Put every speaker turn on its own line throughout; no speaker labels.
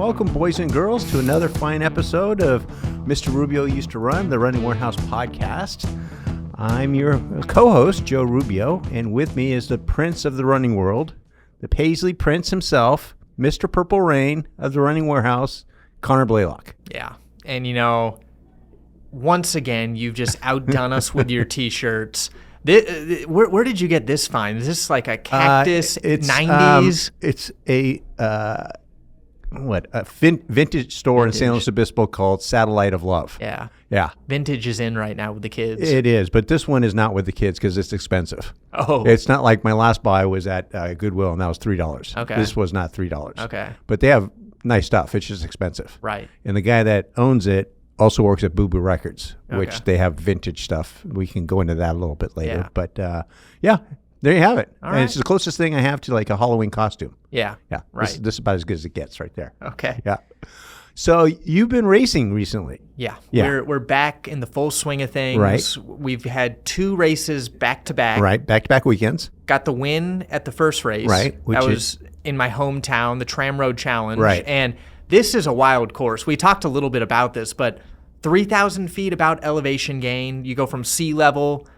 Welcome, boys and girls, to another fine episode of Mr. Rubio Used to Run, the Running Warehouse podcast. I'm your co-host, Joe Rubio, and with me is the prince of the running world, the Paisley Prince himself, Mr. Purple Rain of the Running Warehouse, Connor Blaylock.
Yeah, and once again, you've just outdone us with your T-shirts. Where did you get this find? Is this like a cactus 90s?
It's a vintage store in San Luis Obispo called Satellite of Love.
Yeah.
Yeah.
Vintage is in right now with the kids.
It is, but this one is not with the kids because it's expensive.
Oh.
It's not like my last buy was at Goodwill, and that was $3.
Okay.
This was not $3.
Okay.
But they have nice stuff. It's just expensive.
Right.
And the guy that owns it also works at Boo Boo Records,
Okay.
which they have vintage stuff. We can go into that a little bit later.
Yeah.
But, yeah, there you have it.
All
and
right.
it's the closest thing I have to like a Halloween costume.
Yeah.
Yeah.
Right.
This is about as good as it gets right there.
Okay.
Yeah. So you've been racing recently.
Yeah.
Yeah.
We're back in the full swing of things.
Right.
We've had 2 races back to back.
Right. Back-to-back weekends.
Got the win at the first race.
Right, which
that was in my hometown, the Tram Road Challenge.
Right.
And this is a wild course. We talked a little bit about this, but 3,000 feet about elevation gain. You go from sea level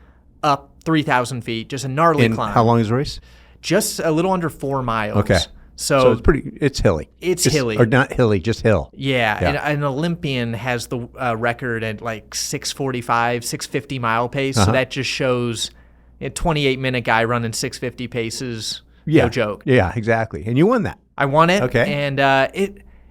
up 3,000 feet, just a gnarly climb.
How long is the race?
Just a little under 4 miles.
Okay. So it's hilly.
It's hilly.
Or not hilly, just hill.
Yeah.
Yeah.
And an Olympian has the record at like 6:45, 6:50 mile pace. So that just shows a 28-minute guy running 6:50 paces.
Yeah.
No joke.
Yeah, exactly. And you won that.
I won it.
Okay.
And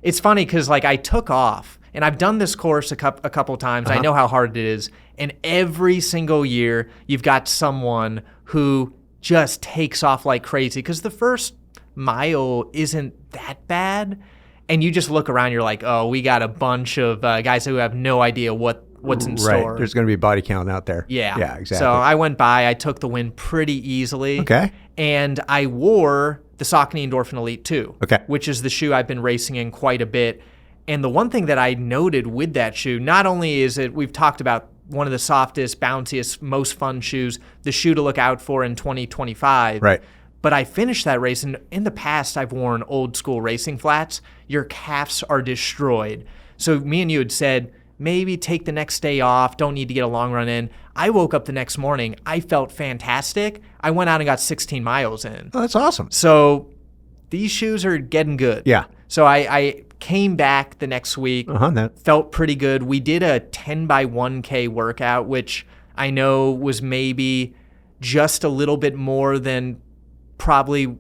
it's funny because like I took off, and I've done this course a couple times. I know how hard it is. And every single year, you've got someone who just takes off like crazy because the first mile isn't that bad. And you just look around, you're like, oh, we got a bunch of guys who have no idea what's in store.
Right. There's going to be a body count out there.
Yeah.
Yeah, exactly.
So I went by. I took the win pretty easily.
Okay.
And I wore the Saucony Endorphin Elite 2,
Okay.
which is the shoe I've been racing in quite a bit. And the one thing that I noted with that shoe, not only is it, we've talked about one of the softest, bounciest, most fun shoes, the shoe to look out for in 2025.
Right.
But I finished that race, and in the past, I've worn old school racing flats. Your calves are destroyed. So me and you had said, maybe take the next day off, don't need to get a long run in. I woke up the next morning, I felt fantastic. I went out and got 16 miles in.
Oh, that's awesome.
So these shoes are getting good.
Yeah.
So I came back the next week, felt pretty good. We did a 10 by 1K workout, which I know was maybe just a little bit more than probably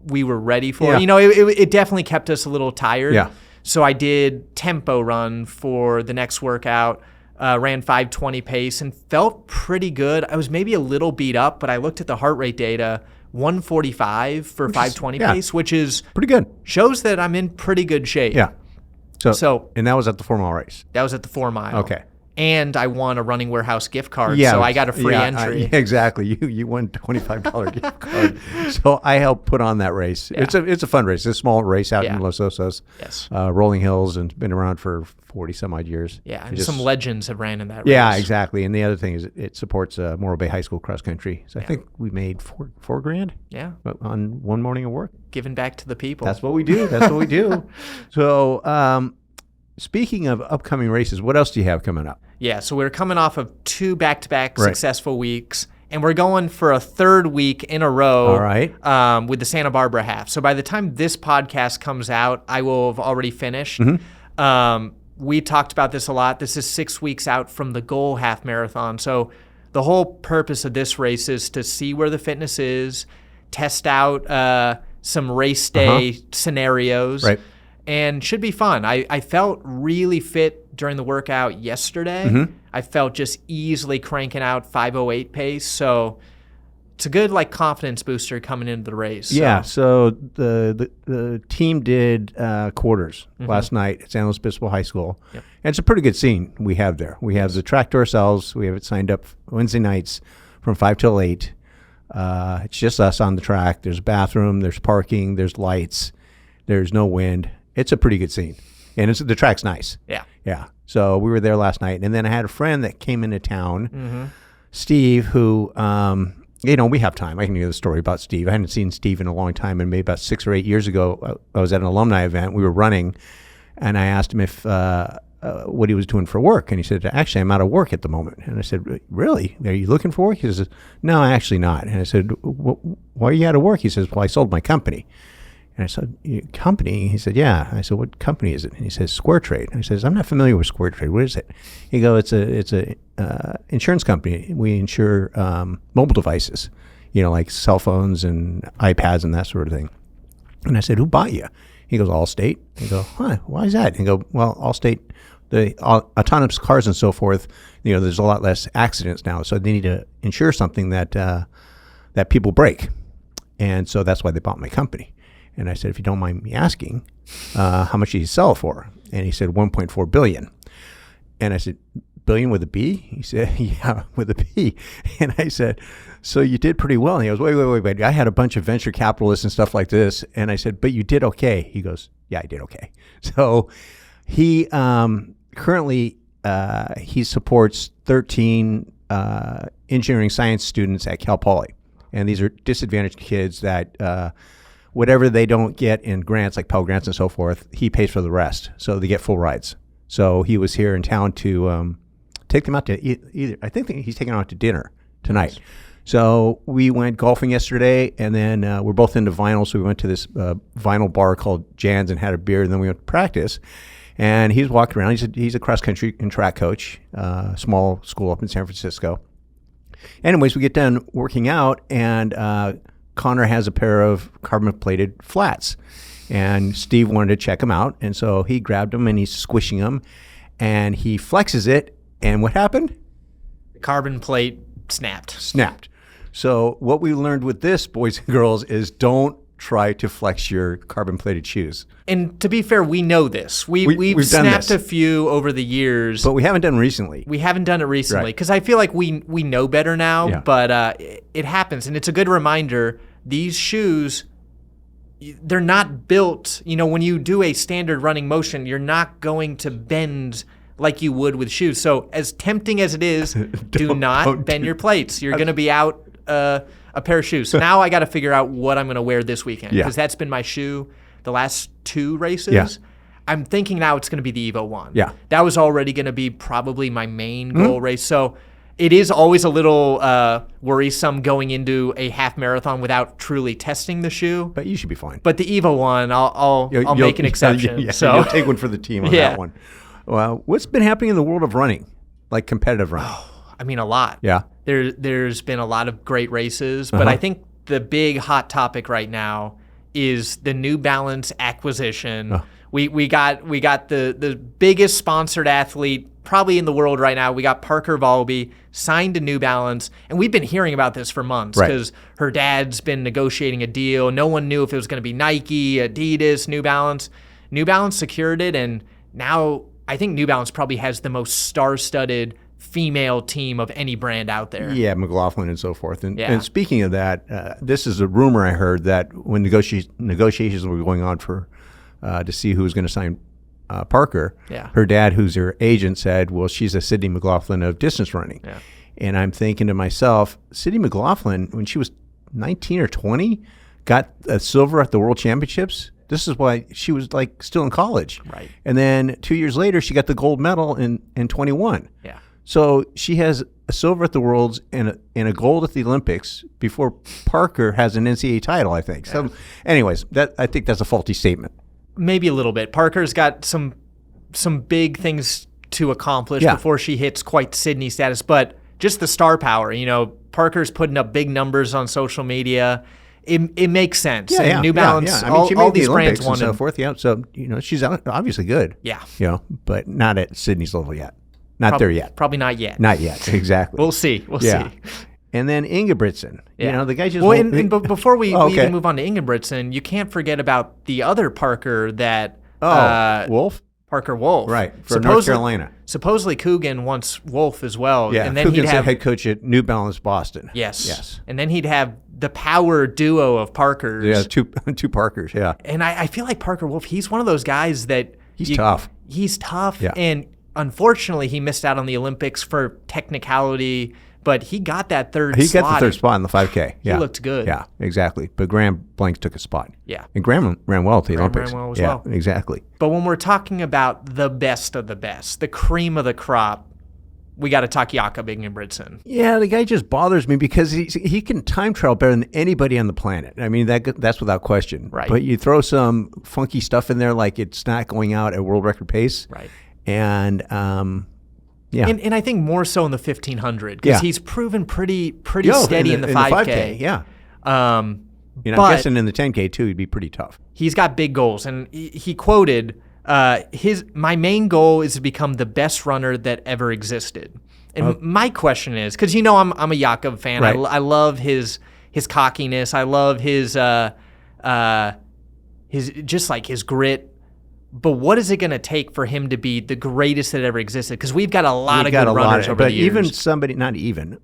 we were ready for.
Yeah.
It definitely kept us a little tired.
Yeah.
So I did tempo run for the next workout, ran 5:20 pace and felt pretty good. I was maybe a little beat up, but I looked at the heart rate data, 145 for 5:20 pace, which is
pretty good.
Shows that I'm in pretty good shape.
Yeah.
So
and that was at the 4 mile race.
that was at the 4 mile.
Okay.
And I won a Running Warehouse gift card,
Yeah.
so I got a free entry.
Exactly. You won a $25 gift card. So I helped put on that race.
Yeah.
It's a fun race. It's a small race out
Yeah.
in Los Osos.
Yes.
Rolling Hills, and been around for 40 some odd years.
Yeah, and some legends have ran in that race.
Yeah, exactly. And the other thing is it supports Morro Bay High School cross country. So I think we made four grand.
Yeah.
On one morning of work.
Giving back to the people.
That's what we do. So, speaking of upcoming races, what else do you have coming up?
Yeah, so we're coming off of 2 back-to-back successful weeks, and we're going for a 3rd week in a row.
All right.
With the Santa Barbara half. So by the time this podcast comes out, I will have already finished. We talked about this a lot. This is 6 weeks out from the goal half marathon. So the whole purpose of this race is to see where the fitness is, test out some race day scenarios.
Right.
And should be fun. I felt really fit during the workout yesterday. I felt just easily cranking out 5:08 pace. So it's a good confidence booster coming into the race.
Yeah. So the team did quarters last night at San Luis Obispo High School.
Yep.
And it's a pretty good scene we have there. We have the track to ourselves. We have it signed up Wednesday nights from 5 till 8. It's just us on the track. There's a bathroom. There's parking. There's lights. There's no wind. It's a pretty good scene. And the track's nice.
Yeah.
Yeah. So we were there last night. And then I had a friend that came into town, Steve, who, we have time. I can give the story about Steve. I hadn't seen Steve in a long time. And maybe about 6 or 8 years ago, I was at an alumni event. We were running. And I asked him if what he was doing for work. And he said, actually, I'm out of work at the moment. And I said, really? Are you looking for work? He says, no, actually not. And I said, why are you out of work? He says, well, I sold my company. And I said, your company? He said, yeah. I said, what company is it? And he says, Square Trade. And I says, I'm not familiar with Square Trade. What is it? He goes, it's a insurance company. We insure mobile devices, like cell phones and iPads and that sort of thing. And I said, who bought you? He goes, Allstate. I go, huh, why is that? And he go, well, Allstate, the autonomous cars and so forth, there's a lot less accidents now. So they need to insure something that people break. And so that's why they bought my company. And I said, if you don't mind me asking, how much did you sell it for? And he said, $1.4 billion. And I said, billion with a B? He said, yeah, with a B. And I said, so you did pretty well. And he goes, wait. I had a bunch of venture capitalists and stuff like this. And I said, but you did okay. He goes, yeah, I did okay. So he currently, he supports 13 engineering science students at Cal Poly. And these are disadvantaged kids that whatever they don't get in grants, like Pell Grants and so forth, he pays for the rest. So they get full rides. So he was here in town to take them out to either. I think he's taking them out to dinner tonight. Nice. So we went golfing yesterday, and then we're both into vinyl. So we went to this vinyl bar called Jan's and had a beer, and then we went to practice. And he's walked around. He's a cross-country and track coach, small school up in San Francisco. Anyways, we get done working out, and Connor has a pair of carbon-plated flats. And Steve wanted to check them out, and so he grabbed them, and he's squishing them, and he flexes it, and what happened?
The carbon plate snapped.
So what we learned with this, boys and girls, is don't try to flex your carbon-plated shoes.
And to be fair, we know this. We've snapped a few over the years.
But we haven't done it recently.
We haven't done it recently because I feel like we know better now, but it happens. And it's a good reminder, these shoes, they're not built, when you do a standard running motion, you're not going to bend like you would with shoes. So as tempting as it is, do not bend your plates. You're going to be out a pair of shoes. So now I got to figure out what I'm going to wear this weekend because that's been my shoe the last 2 races. Yeah. I'm thinking now it's going to be the Evo 1.
Yeah.
That was already going to be probably my main goal race. So it is always a little worrisome going into a half marathon without truly testing the shoe.
But you should be fine.
But the Evo 1, I'll make an exception.
So you'll take one for the team on that one. Well, what's been happening in the world of running, like competitive running?
I mean, a lot.
Yeah.
There's been a lot of great races, but I think the big hot topic right now is the New Balance acquisition. We got the biggest sponsored athlete probably in the world right now. We got Parker Volby signed to New Balance, and we've been hearing about this for months because her dad's been negotiating a deal. No one knew if it was going to be Nike, Adidas, New Balance. New Balance secured it, and now I think New Balance probably has the most star-studded female team of any brand out there. Yeah,
McLaughlin and so forth. And speaking of that, this is a rumor I heard that when negotiations were going on for to see who was going to sign Parker, her dad, who's her agent, said, well, she's a Sydney McLaughlin of distance running. Yeah. And I'm thinking to myself, Sydney McLaughlin, when she was 19 or 20, got a silver at the World Championships. This is why she was like still in college.
Right.
And then 2 years later, she got the gold medal in 21.
Yeah.
So she has a silver at the Worlds and a gold at the Olympics before Parker has an NCAA title, I think. So anyways, I think that's a faulty statement.
Maybe a little bit. Parker's got some big things to accomplish before she hits quite Sydney status, but just the star power, Parker's putting up big numbers on social media. It makes sense.
Yeah,
New Balance,
I mean, she made
all these
the
brands
Olympics and so forth. Yeah, so she's obviously good.
Yeah,
but not at Sydney's level yet. Not there yet.
Probably not yet.
Not yet. Exactly.
We'll see. We'll see.
And then Ingebrigtsen. The guy just.
Well, and before we even move on to Ingebrigtsen, you can't forget about the other Parker that.
Wolf.
Parker Wolf.
Right, for North Carolina.
Supposedly Coogan wants Wolf as well.
Yeah,
and then
Coogan's the head coach at New Balance Boston.
Yes. And then he'd have the power duo of Parkers.
Yeah, two Parkers, yeah.
And I feel like Parker Wolf, he's one of those guys that...
He's tough.
He's tough, and unfortunately he missed out on the Olympics for technicality but he got that third
He
slot.
got the third spot in the 5K. Yeah.
He looked good.
Yeah, exactly. But Graham Blanks took a spot.
Yeah.
And Graham ran well at the Olympics.
Ran well as
yeah,
well.
exactly.
But when we're talking about the best of the best, the cream of the crop, we got to talk Jakob Ingebrigtsen.
Yeah, the guy just bothers me because he can time trial better than anybody on the planet. I mean, that's without question.
Right.
But you throw some funky stuff in there like it's not going out at world record pace.
Right.
And yeah.
And I think more so in the 1500 because he's proven pretty steady in the 5K.
Yeah.
But
I'm guessing in the 10K too, he'd be pretty tough.
He's got big goals, and he quoted, my main goal is to become the best runner that ever existed. And my question is, because I'm a Jakob fan.
Right.
I love his cockiness. I love his just like his grit. But what is it going to take for him to be the greatest that ever existed? Because we've got a lot of good runners over the years.
But even somebody, not even,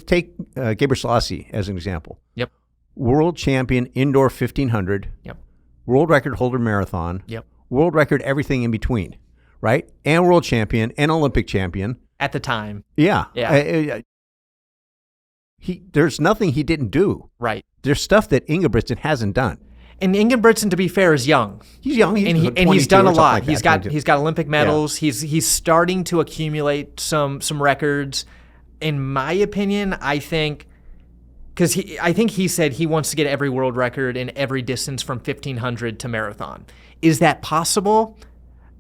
take Gebre Selassie as an example.
Yep.
World champion indoor 1500.
Yep.
World record holder marathon.
Yep.
World record everything in between, right? And world champion and Olympic champion.
At the time.
Yeah.
Yeah.
There's nothing he didn't do.
Right.
There's stuff that Ingebrigtsen hasn't done.
And Ingebrigtsen, to be fair, is young.
He's young.
He's done a lot.
Like
he's got Olympic medals. Yeah. He's starting to accumulate some records. In my opinion, I think he said he wants to get every world record in every distance from 1500 to marathon. Is that possible?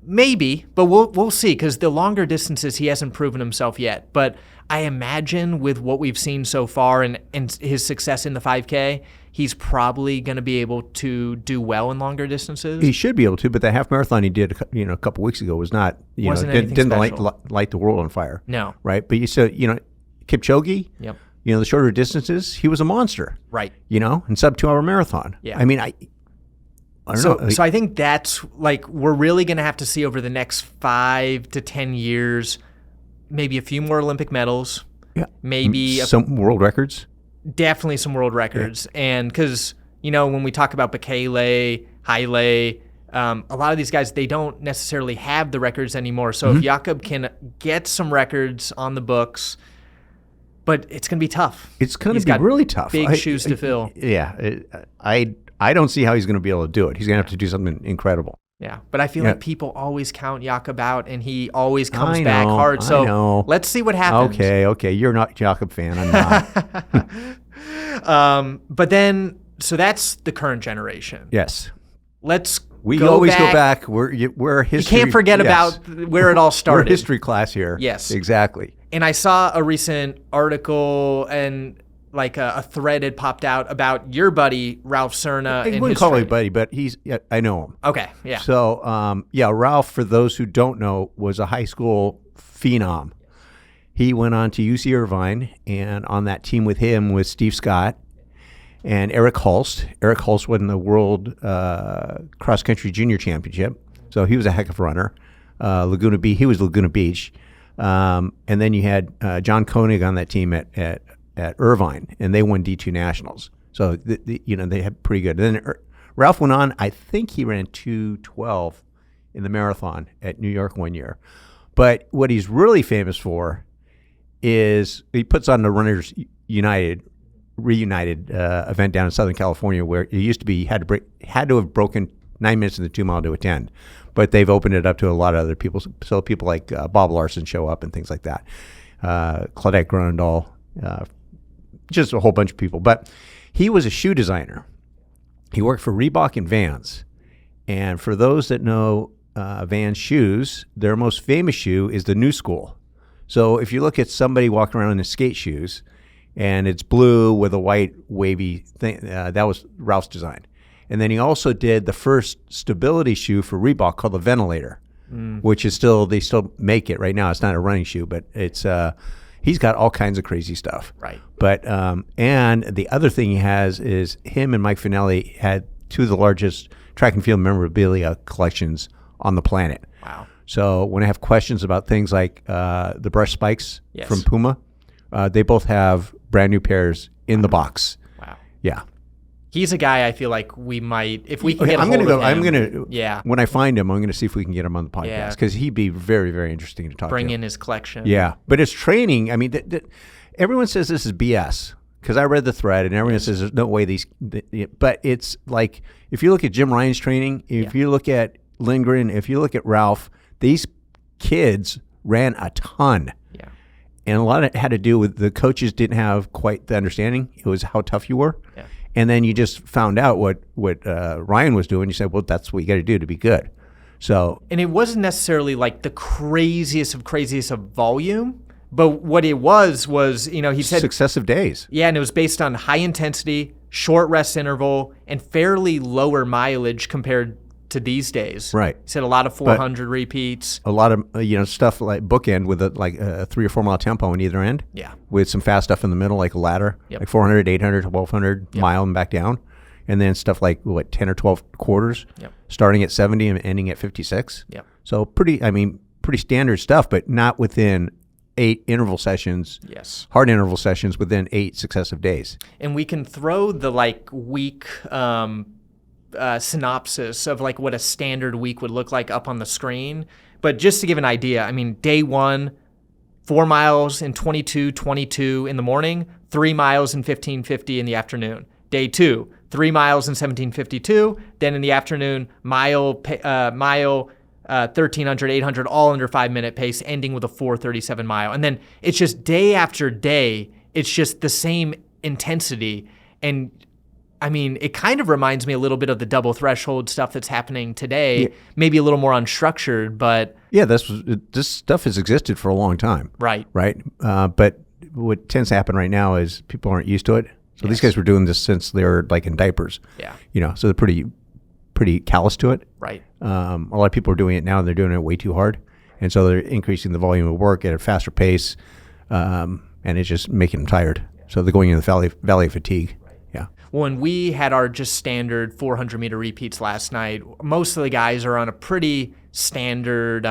Maybe, but we'll see, because the longer distances he hasn't proven himself yet. But I imagine with what we've seen so far and his success in the 5K, he's probably going to be able to do well in longer distances.
He should be able to, but the half marathon he did a couple weeks ago was not, didn't light the world on fire.
No.
Right? But you said, Kipchoge,
yep.
The shorter distances, he was a monster.
Right.
In sub 2 hour marathon.
Yeah.
I mean, I don't know.
So I think that's like we're really going to have to see over the next 5 to 10 years, maybe a few more Olympic medals.
Yeah.
Maybe
some world records.
Definitely some world records. Yeah. And because, when we talk about Bekele, Haile, a lot of these guys, they don't necessarily have the records anymore. So if Jakob can get some records on the books, but it's going to be tough.
It's going to be really tough.
Big shoes to fill.
Yeah. I don't see how he's going to be able to do it. He's going to have to do something incredible.
Yeah, but I feel like people always count Jakob out, and he always comes back hard. So let's see what happens.
Okay. You're not a Jakob fan. I'm
not. But then, so that's the current generation.
Yes.
We
always go back. We're history.
You can't forget about where it all started.
We're history class here.
Yes.
Exactly.
And I saw a recent article and like a thread had popped out about your buddy, Ralph Cerna.
I wouldn't call him buddy, but I know him.
Okay, yeah.
So, Ralph, for those who don't know, was a high school phenom. He went on to UC Irvine, and on that team with him was Steve Scott and Eric Hulst. Eric Hulst won the World Cross Country Junior Championship, so he was a heck of a runner. Laguna Beach, he was Laguna Beach. And then you had John Koenig on that team at Irvine, and they won D2 Nationals. So, they had pretty good. And then Ralph went on, I think he ran 2:12 in the marathon at New York one year. But what he's really famous for is he puts on the Runners Reunited event down in Southern California, where it used to be you had to have broken 9 minutes in the 2 mile to attend. But they've opened it up to a lot of other people. So people like Bob Larson show up and things like that. Claudette Grunendahl, just a whole bunch of people. But he was a shoe designer. He worked for Reebok and Vans. And for those that know Vans shoes, their most famous shoe is the New School. So if you look at somebody walking around in his skate shoes, and it's blue with a white wavy thing, that was Ralph's design. And then he also did the first stability shoe for Reebok called the Ventilator, which is they still make it right now. It's not a running shoe, but it's he's got all kinds of crazy stuff.
Right.
But and the other thing he has is him and Mike Finelli had two of the largest track and field memorabilia collections on the planet.
Wow.
So when I have questions about things like the brush spikes from Puma, they both have brand new pairs in the box.
Wow.
Yeah.
He's a guy I feel like we might, if we can get
when I find him, I'm going to see if we can get him on the podcast because he'd be very, very interesting to talk to.
Bring in his collection.
Yeah. But his training, I mean, everyone says this is BS because I read the thread and everyone says there's no way but it's like if you look at Jim Ryan's training, if you look at Lindgren, if you look at Ralph, these kids ran a ton.
Yeah.
And a lot of it had to do with the coaches didn't have quite the understanding. It was how tough you were.
Yeah.
And then you just found out what Ryan was doing. You said, well, that's what you got to do to be good. So,
and it wasn't necessarily like the craziest of volume, but what it was, he said
successive days.
Yeah, and it was based on high intensity, short rest interval, and fairly lower mileage compared to these days.
Right.
He said a lot of 400 repeats.
A lot of stuff like bookend with a 3 or 4 mile tempo on either end.
Yeah.
With some fast stuff in the middle, like a ladder, like 400, 800, 1200 mile and back down. And then stuff like 10 or 12 quarters, starting at 70 and ending at 56.
Yep.
So pretty standard stuff, but not within 8 interval sessions.
Yes.
Hard interval sessions within 8 successive days.
And we can throw the week synopsis of what a standard week would look like up on the screen. But just to give an idea, day 1, 4 miles in 22:22 in the morning, 3 miles in 15:50 in the afternoon. Day 2, 3 miles in 17:52. Then in the afternoon, mile 1,300, 800, all under 5-minute pace, ending with a 4:37 mile. And then it's just day after day, it's just the same intensity. And it kind of reminds me a little bit of the double threshold stuff that's happening today, maybe a little more unstructured, but...
Yeah, this stuff has existed for a long time.
Right.
Right? But what tends to happen right now is people aren't used to it. So these guys were doing this since they were in diapers.
Yeah.
So they're pretty callous to it.
Right.
A lot of people are doing it now and they're doing it way too hard. And so they're increasing the volume of work at a faster pace, and it's just making them tired. So they're going into the valley of fatigue. Yeah.
When we had our just standard 400-meter repeats last night, most of the guys are on a pretty standard,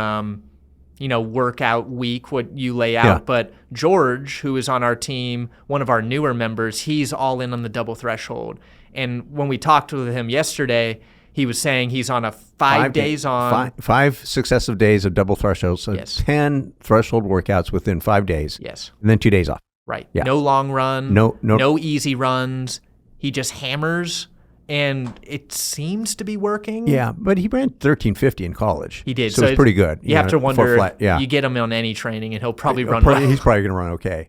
workout week, what you lay out.
Yeah.
But George, who is on our team, one of our newer members, he's all in on the double threshold. And when we talked with him yesterday, he was saying he's on a 5 days on.
5 successive days of double threshold. So 10 threshold workouts within 5 days.
Yes.
And then 2 days off.
Right.
Yeah.
No long run.
No
easy runs. He just hammers, and it seems to be working.
Yeah, but he ran 1350 in college.
He did.
So it's pretty good.
You have to wonder,
yeah.
You get him on any training, and he'll probably run well.
He's probably going to run okay.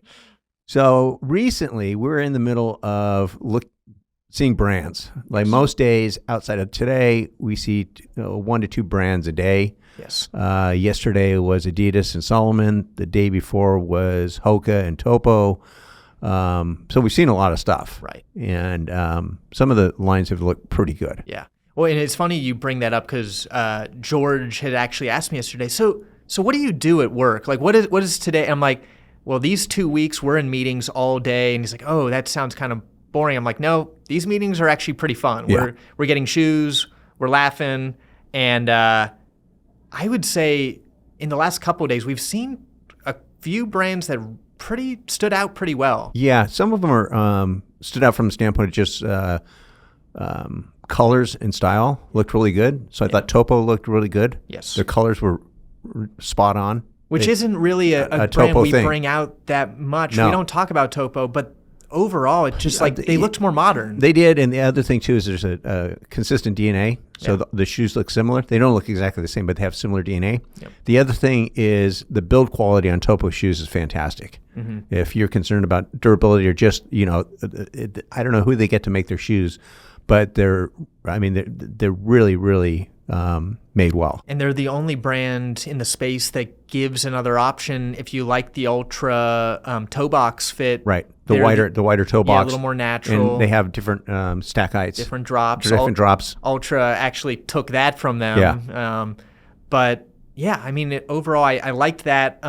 So recently, we're in the middle of seeing brands. Like most days outside of today, we see 1 to 2 brands a day.
Yes.
Yesterday was Adidas and Salomon. The day before was Hoka and Topo. So we've seen a lot of stuff.
Right.
And some of the lines have looked pretty good.
Yeah. Well, and it's funny you bring that up because George had actually asked me yesterday, so what do you do at work? What is today? I'm like, well, these 2 weeks we're in meetings all day. And he's like, oh, that sounds kind of boring. I'm like, no, these meetings are actually pretty fun.
Yeah.
We're getting shoes, we're laughing. And I would say in the last couple of days, we've seen a few brands that stood out pretty well.
Yeah, some of them are stood out from the standpoint of just colors and style looked really good. So I thought Topo looked really good.
Yes.
Their colors were spot on.
Which isn't really a brand
Topo
we
thing.
bring out that much.
No.
We don't talk about Topo, but overall, it just they looked more modern.
They did, and the other thing too is there's a consistent DNA. So the shoes look similar. They don't look exactly the same, but they have similar DNA.
Yep.
The other thing is the build quality on Topo shoes is fantastic. Mm-hmm. If you're concerned about durability or just I don't know who they get to make their shoes, but they're really, really made well.
And they're the only brand in the space that gives another option if you like the Ultra toe box fit.
Right. The wider toe box.
Yeah, a little more natural.
And they have different stack heights.
Different drops.
Drops.
Ultra actually took that from them.
Yeah.
But yeah, overall, I liked that.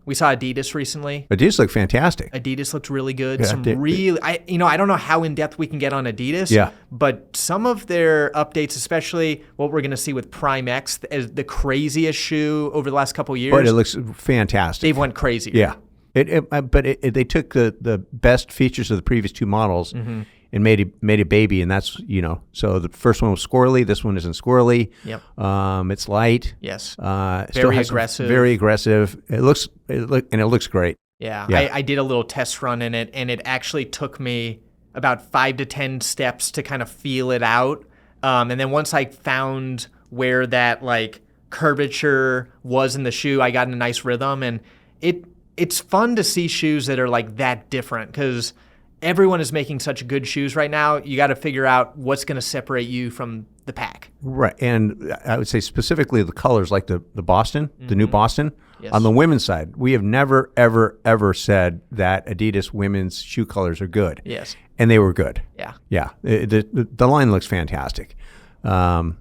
We saw Adidas recently.
Adidas looked fantastic.
Adidas looked really good.
Yeah,
I don't know how in depth we can get on Adidas.
Yeah.
But some of their updates, especially what we're going to see with Prime X, as the craziest shoe over the last couple of years.
But it looks fantastic.
They've went crazy.
Yeah. But they took the best features of the previous 2 models and made a baby, and that's so the first one was squirrely. This one isn't squirrely.
Yep.
It's light.
Yes.
Very aggressive. Very aggressive. It looks great.
Yeah.
Yeah.
I did a little test run in it, and it actually took me about 5 to 10 steps to kind of feel it out. And then once I found where that like curvature was in the shoe, I got in a nice rhythm. And it's fun to see shoes that are like that different, because everyone is making such good shoes right now. You got to figure out what's going to separate you from the pack.
Right. And I would say specifically the colors, like the Boston, the new Boston.
Yes.
On the women's side, we have never, ever, ever said that Adidas women's shoe colors are good.
Yes.
And they were good.
Yeah.
Yeah. The line looks fantastic.
Yeah.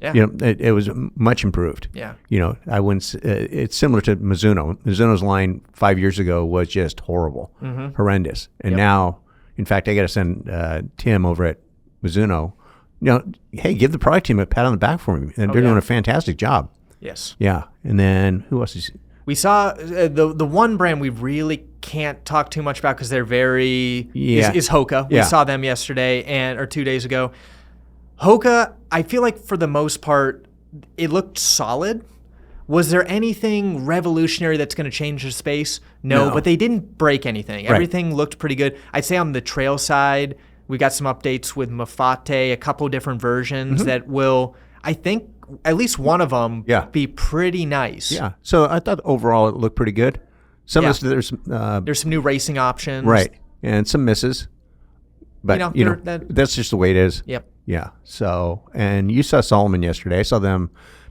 You know, it was much improved.
Yeah.
You know, I wouldn't. It's similar to Mizuno. Mizuno's line 5 years ago was just horrible, horrendous. And now, in fact, I got to send Tim over at Mizuno. You know, hey, give the product team a pat on the back for me. And they're doing a fantastic job.
Yes.
Yeah. And then who else is?
We saw the one brand we really can't talk too much about because they're very is Hoka. We saw them yesterday or 2 days ago. Hoka, I feel like for the most part, it looked solid. Was there anything revolutionary that's going to change the space? No, but they didn't break anything.
Right.
Everything looked pretty good. I'd say on the trail side, we got some updates with Mafate, a couple different versions that will, I think, at least one of them be pretty nice.
Yeah. So I thought overall it looked pretty good. Some of this,
there's some new racing options.
Right. And some misses. But, you know, that's just the way it is.
Yep.
Yeah. So, and you saw Solomon yesterday. I saw them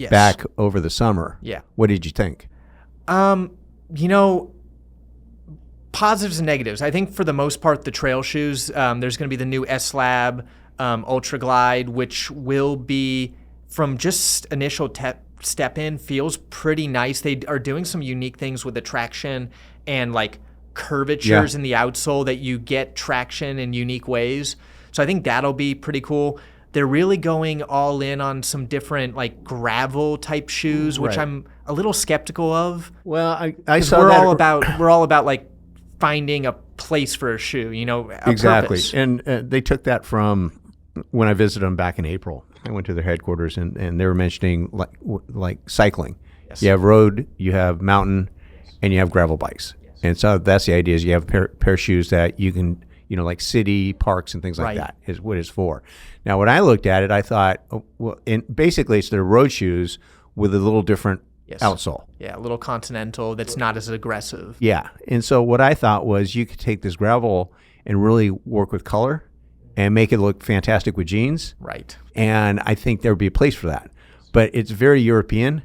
back over the summer.
Yeah.
What did you think?
You know, positives and negatives. I think for the most part, the trail shoes, there's going to be the new S-Lab Ultra Glide, which will be, from just initial step in, feels pretty nice. They are doing some unique things with the traction and like curvatures in the outsole that you get traction in unique ways. So I think that'll be pretty cool. They're really going all in on some different like gravel type shoes, which I'm a little skeptical of.
Well, I saw
we're
that.
We're all about like finding a place for a shoe, you know,
exactly.
Purpose.
And they took that from when I visited them back in April. I went to their headquarters and they were mentioning like cycling. Yes. You have road, you have mountain, and you have gravel bikes. Yes. And so that's the idea, is you have a pair of shoes that you can, you know, like city parks and things like that is what it's for. Now, when I looked at it, I thought, basically it's their road shoes with a little different outsole.
Yeah, a little Continental that's not as aggressive.
Yeah. And so what I thought was you could take this gravel and really work with color and make it look fantastic with jeans.
Right.
And I think there would be a place for that. But it's very European,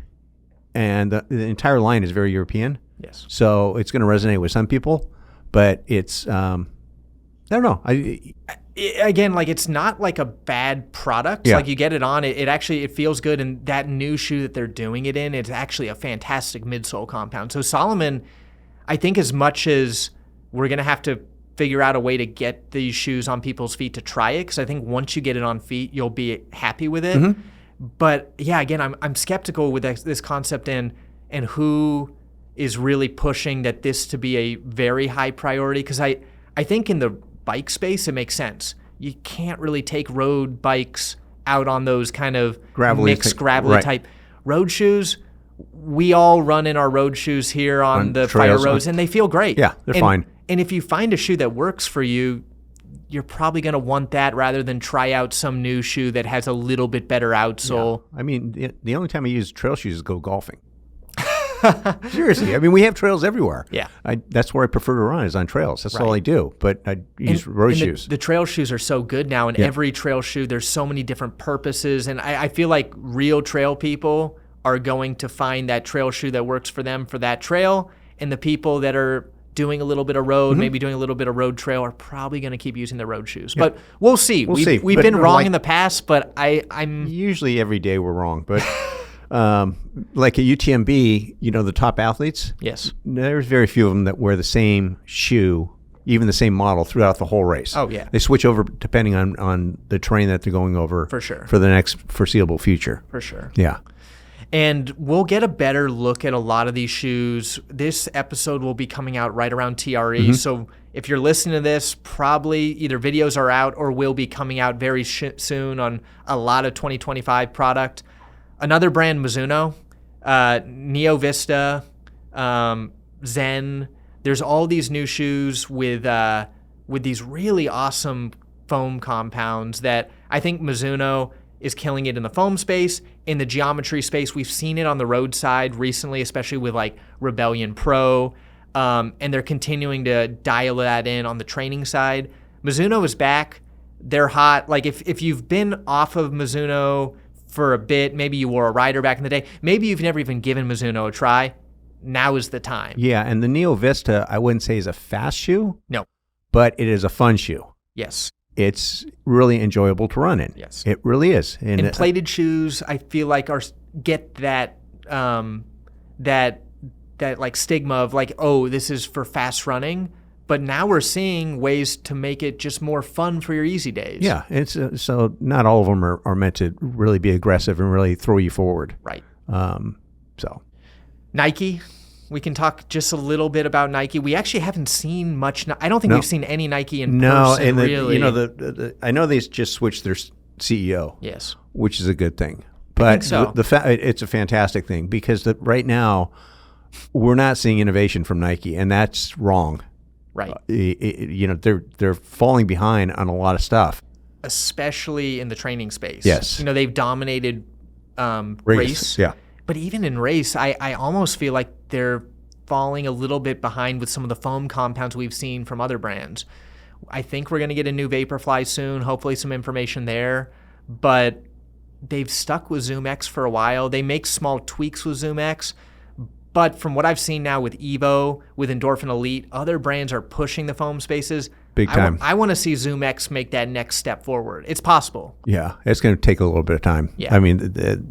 and the entire line is very European.
Yes.
So it's going to resonate with some people, but it's, I don't know.
Again, like it's not like a bad product.
Yeah.
Like you get it on, it actually feels good, and that new shoe that they're doing it in, it's actually a fantastic midsole compound. So Solomon, I think as much as we're going to have to figure out a way to get these shoes on people's feet to try it, because I think once you get it on feet, you'll be happy with it. But yeah, again, I'm skeptical with this concept and who is really pushing that this to be a very high priority, because I think in the bike space it makes sense. You can't really take road bikes out on those kind of mixed gravelly type road shoes. We all run in our road shoes here on the fire roads, and they feel great.
Yeah, they're fine.
And if you find a shoe that works for you, you're probably going to want that rather than try out some new shoe that has a little bit better outsole.
Yeah. I mean, the only time I use trail shoes is go golfing. Seriously. I mean, we have trails everywhere. Yeah. That's where I prefer to run, is on trails. That's all I do. But I use road shoes.
The trail shoes are so good now. And every trail shoe, there's so many different purposes. And I feel like real trail people are going to find that trail shoe that works for them for that trail. And the people that are doing a little bit of road, maybe doing a little bit of road trail, are probably going to keep using their road shoes. But we'll see. We've been wrong in the past, but I'm...
Usually every day we're wrong. But like at UTMB, you know, the top athletes, there's very few of them that wear the same shoe, even the same model, throughout the whole race.
Oh, yeah.
They switch over depending on the terrain that they're going over.
For sure.
For the next foreseeable future.
For sure.
Yeah.
And we'll get a better look at a lot of these shoes. This episode will be coming out right around TRE. So if you're listening to this, probably either videos are out or will be coming out very soon on a lot of 2025 product. Another brand, Mizuno, Neo Vista, Zen. there's all these new shoes with these really awesome foam compounds that I think Mizuno is killing it in the foam space. In the geometry space, we've seen it on the roadside recently, especially with like Rebellion Pro, and they're continuing to dial that in on the training side. Mizuno is back. They're hot. Like if you've been off of Mizuno for a bit, maybe you wore a Rider back in the day, maybe you've never even given Mizuno a try, now is the time.
Yeah, and the Neo Vista, I wouldn't say is a fast shoe.
No.
But it is a fun shoe.
Yes.
It's really enjoyable to run in.
Yes.
It really is.
And plated shoes, I feel like get that that like stigma of like, oh, this is for fast running. But now we're seeing ways to make it just more fun for your easy days.
Yeah, it's so not all of them are meant to really be aggressive and really throw you forward.
Right.
So
Nike, we can talk just a little bit about Nike. We actually haven't seen much. I don't think we've seen any Nike in person,
and
really.
You know, I know they just switched their CEO.
Yes.
Which is a good thing. But
so.
It's a fantastic thing because right now we're not seeing innovation from Nike, and that's wrong.
Right.
They're falling behind on a lot of stuff,
especially in the training space.
Yes.
They've dominated race.
Yeah.
But even in race, I almost feel like they're falling a little bit behind with some of the foam compounds we've seen from other brands. I think we're going to get a new Vaporfly soon, hopefully some information there. But they've stuck with Zoom X for a while. They make small tweaks with Zoom X. But from what I've seen now with Evo, with Endorphin Elite, other brands are pushing the foam spaces.
Big time.
I want to see Zoom X make that next step forward. It's possible.
Yeah, it's going to take a little bit of time.
Yeah.
I mean,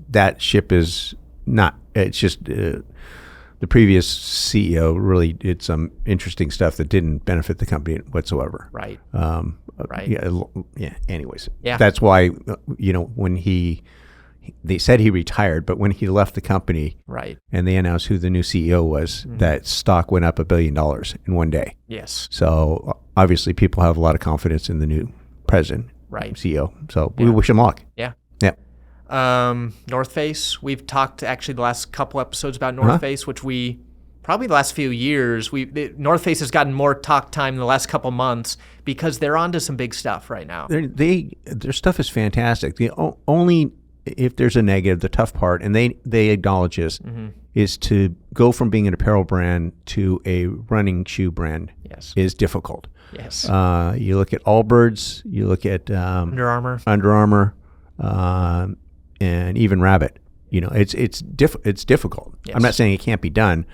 that ship is not, it's just the previous CEO really did some interesting stuff that didn't benefit the company whatsoever.
Right.
Right. Yeah. Anyways.
Yeah.
That's why, when they said he retired, but when he left the company,
right,
and they announced who the new CEO was, that stock went up $1 billion in one day.
Yes.
So obviously, people have a lot of confidence in the new president,
right,
CEO. So we wish him luck.
Yeah.
Yeah.
North Face. We've talked actually the last couple episodes about North Face, which probably the last few years, North Face has gotten more talk time in the last couple months because they're onto some big stuff right now.
Their stuff is fantastic. The only, if there's a negative, the tough part, and they acknowledge this, is to go from being an apparel brand to a running shoe brand.
Yes.
Is difficult.
Yes.
You look at Allbirds, you look at
Under
Armour, and even Rabbit. It's difficult.
Yes.
I'm not saying it can't be done,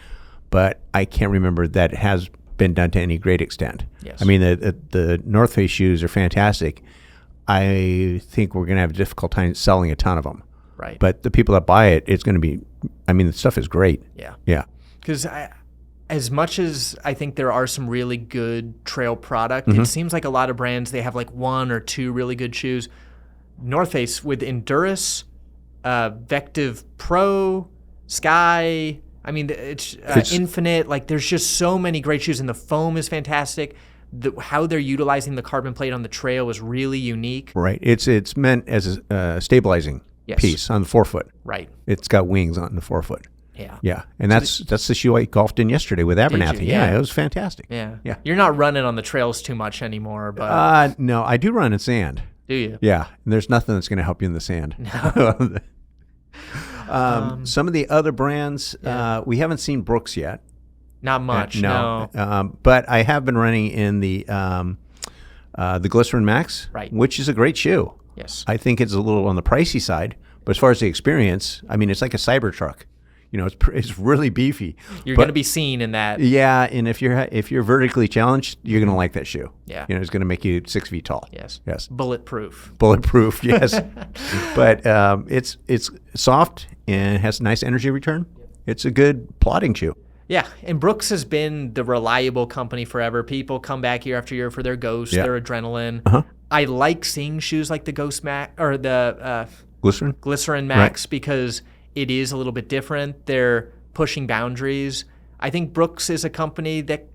but I can't remember that it has been done to any great extent.
Yes.
I mean, the North Face shoes are fantastic. I think we're going to have a difficult time selling a ton of them.
Right.
But the people that buy it, it's going to be, the stuff is great.
Yeah.
Yeah.
Because as much as I think there are some really good trail product, it seems like a lot of brands, they have like one or two really good shoes. North Face with Endurus, Vective Pro, Sky, it's Infinite. Like there's just so many great shoes, and the foam is fantastic. How they're utilizing the carbon plate on the trail is really unique.
Right. It's meant as a stabilizing piece on the forefoot.
Right.
It's got wings on the forefoot.
Yeah.
Yeah. And that's the shoe I golfed in yesterday with Abernathy. Yeah, it was fantastic.
Yeah.
Yeah.
You're not running on the trails too much anymore, but
no, I do run in sand.
Do you?
Yeah. And there's nothing that's going to help you in the sand.
No.
Some of the other brands, we haven't seen Brooks yet.
Not much, no.
But I have been running in the Glycerin Max,
right,
which is a great shoe.
Yes.
I think it's a little on the pricey side, but as far as the experience, it's like a Cybertruck. It's really beefy.
You're going to be seen in that.
Yeah, and if you're vertically challenged, you're going to like that shoe.
Yeah.
It's going to make you 6 feet tall.
Yes.
Yes.
Bulletproof,
yes. But it's soft and has a nice energy return. It's a good plodding shoe.
Yeah, and Brooks has been the reliable company forever. People come back year after year for their Ghost, their Adrenaline. I like seeing shoes like the Ghost Max or the Glycerin Max because it is a little bit different. They're pushing boundaries. I think Brooks is a company that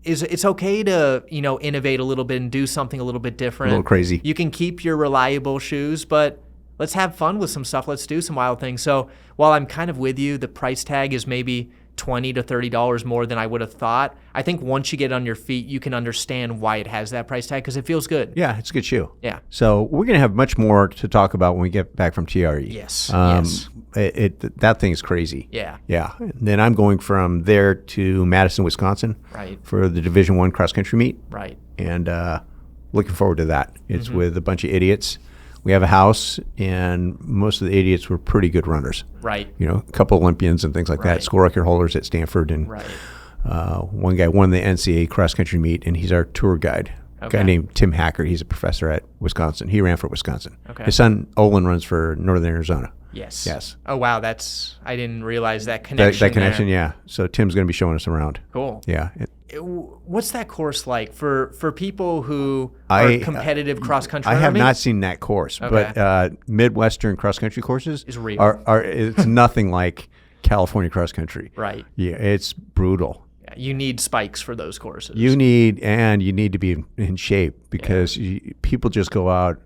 it's okay to innovate a little bit and do something a little bit different.
A little crazy.
You can keep your reliable shoes, but let's have fun with some stuff. Let's do some wild things. So while I'm kind of with you, the price tag is maybe $20 to $30 more than I would have thought. I think once you get on your feet, you can understand why it has that price tag because it feels good.
Yeah, it's a good shoe.
Yeah.
So we're going to have much more to talk about when we get back from TRE.
Yes.
That thing is crazy.
Yeah.
Yeah. And then I'm going from there to Madison, Wisconsin,
Right.
for the Division I cross country meet.
Right.
And looking forward to that. It's with a bunch of idiots. We have a house, and most of the idiots were pretty good runners.
Right.
You know, a couple Olympians and things like
Right.
that, school record holders at Stanford. And
Right.
one guy won the NCAA cross country meet, and he's our tour guide. A guy named Tim Hacker. He's a professor at Wisconsin. He ran for Wisconsin.
Okay.
His son, Olin, runs for Northern Arizona.
Yes.
Yes.
Oh, wow. I didn't realize that connection.
That connection,
there.
yeah. So Tim's going to be showing us around.
Cool.
Yeah.
What's that course like for people who are competitive cross country?
I have not seen that course, but Midwestern cross country courses
is real.
It's nothing like California cross country.
Right.
Yeah, it's brutal.
Yeah, you need spikes for those courses.
You need to be in shape because people just go out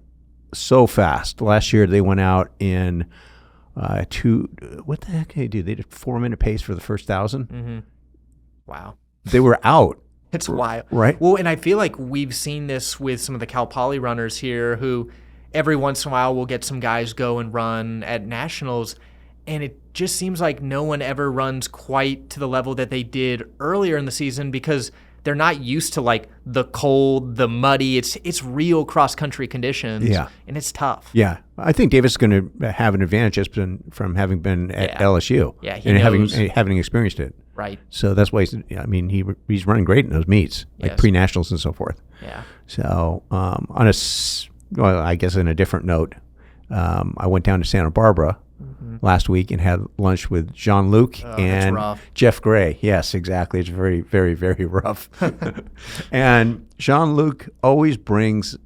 so fast. Last year they went out in what the heck did they do? They did 4-minute pace for the first 1,000.
Mm-hmm. Wow.
They were out.
It's wild.
Right.
Well, and I feel like we've seen this with some of the Cal Poly runners here who every once in a while we'll get some guys go and run at nationals, and it just seems like no one ever runs quite to the level that they did earlier in the season because they're not used to like the cold, the muddy. It's real cross-country conditions, and it's tough.
Yeah. I think Davis is going to have an advantage just from having been at LSU
he
knows.
and
having experienced it.
Right.
So that's why he's running great in those meets, like pre-nationals and so forth.
Yeah.
So I guess on a different note, I went down to Santa Barbara last week and had lunch with Jean-Luc and Jeff Gray. Yes, exactly. It's very, very, very rough. And Jean-Luc always brings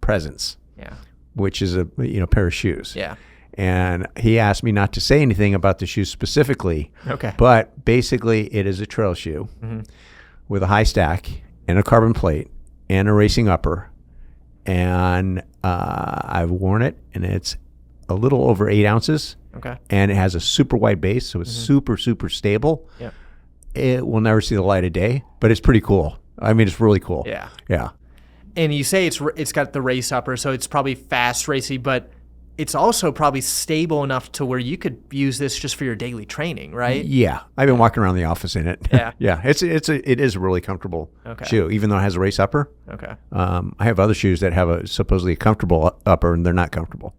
presents, which is a pair of shoes.
Yeah.
And he asked me not to say anything about the shoes specifically.
Okay.
But basically, it is a trail shoe with a high stack and a carbon plate and a racing upper. And I've worn it, and it's a little over 8 ounces.
Okay.
And it has a super wide base, so it's super, super stable.
Yeah.
It will never see the light of day, but it's pretty cool. I mean, it's really cool.
Yeah.
Yeah.
And you say it's got the race upper, so it's probably fast racy, but it's also probably stable enough to where you could use this just for your daily training, right?
Yeah, I've been walking around the office in it.
Yeah,
yeah. It is a really comfortable shoe, even though it has a race upper.
Okay.
I have other shoes that have a supposedly a comfortable upper, and they're not comfortable.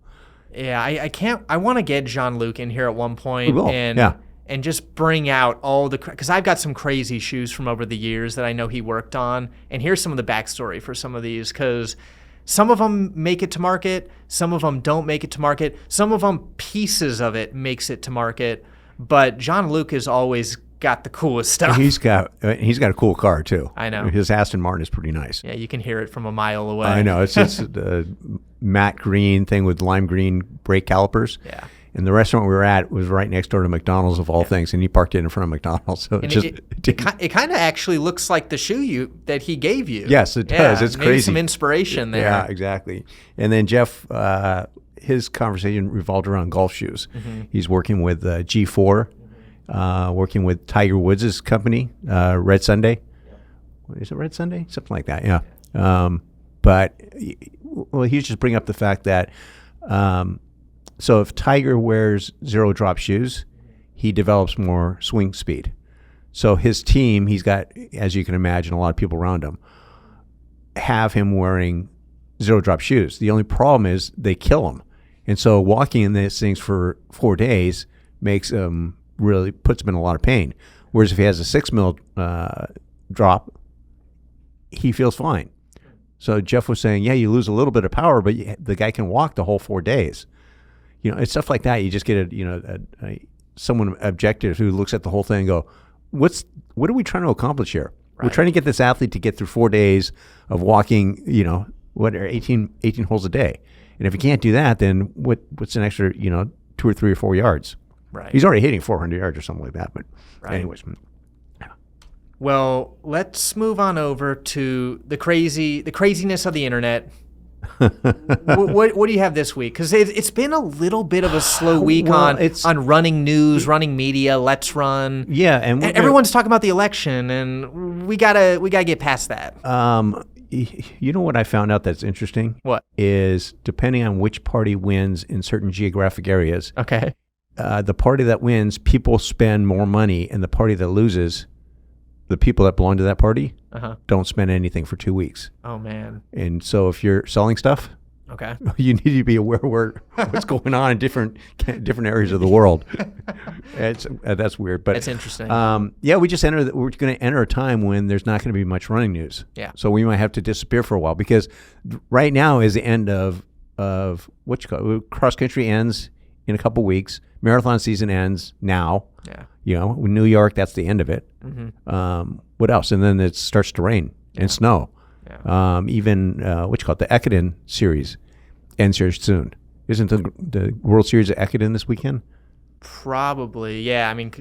Yeah, I can't. I want to get Jean-Luc in here at one point,
we will.
and just bring out all the because I've got some crazy shoes from over the years that I know he worked on, and here's some of the backstory for some of these because. Some of them make it to market. Some of them don't make it to market. Some of them, pieces of it makes it to market. But Jean-Luc has always got the coolest stuff.
He's got a cool car too.
I know.
His Aston Martin is pretty nice.
Yeah, you can hear it from a mile away.
I know. It's the matte green thing with lime green brake calipers.
Yeah.
And the restaurant we were at was right next door to McDonald's of all things, and he parked it in front of McDonald's. So
it kind of actually looks like the shoe that he gave you.
Yes, it does. It's
maybe
crazy.
Some inspiration there.
Yeah, exactly. And then Jeff, his conversation revolved around golf shoes. He's working with G4, working with Tiger Woods' company, Red Sunday. Is it Red Sunday? Something like that. Yeah. But he's just bringing up the fact that. So if Tiger wears zero drop shoes, he develops more swing speed. So his team, he's got, as you can imagine, a lot of people around him, have him wearing zero drop shoes. The only problem is they kill him. And so walking in these things for 4 days makes him puts him in a lot of pain. Whereas if he has a 6 mil drop, he feels fine. So Jeff was saying, yeah, you lose a little bit of power, but the guy can walk the whole 4 days. It's stuff like that. You just get someone objective who looks at the whole thing and go, what are we trying to accomplish here? Right. We're trying to get this athlete to get through 4 days of walking, 18 holes a day. And if you can't do that, then what's an extra, 2 or 3 or 4 yards?
Right.
He's already hitting 400 yards or something like that. But anyways. Yeah.
Well, let's move on over to the craziness of the internet. What do you have this week? Because it's been a little bit of a slow week on running news, running media. Let's Run.
Yeah, and
everyone's talking about the election, and we gotta get past that.
You know what I found out that's interesting?
What?
Is depending on which party wins in certain geographic areas.
Okay.
The party that wins, people spend more money, and the party that loses, the people that belong to that party don't spend anything for 2 weeks.
Oh man!
And so if you're selling stuff,
okay,
you need to be aware what's going on in different areas of the world. That's weird, but
it's interesting.
Yeah, we're going to enter a time when there's not going to be much running news.
Yeah.
So we might have to disappear for a while because right now is the end of what you call cross country ends in a couple weeks. Marathon season ends now.
Yeah.
In New York, that's the end of it.
Mm-hmm.
What else? And then it starts to rain and snow.
Yeah.
Even the Ekiden series ends here soon. Isn't the World Series of Ekiden this weekend?
Probably. Yeah. I mean,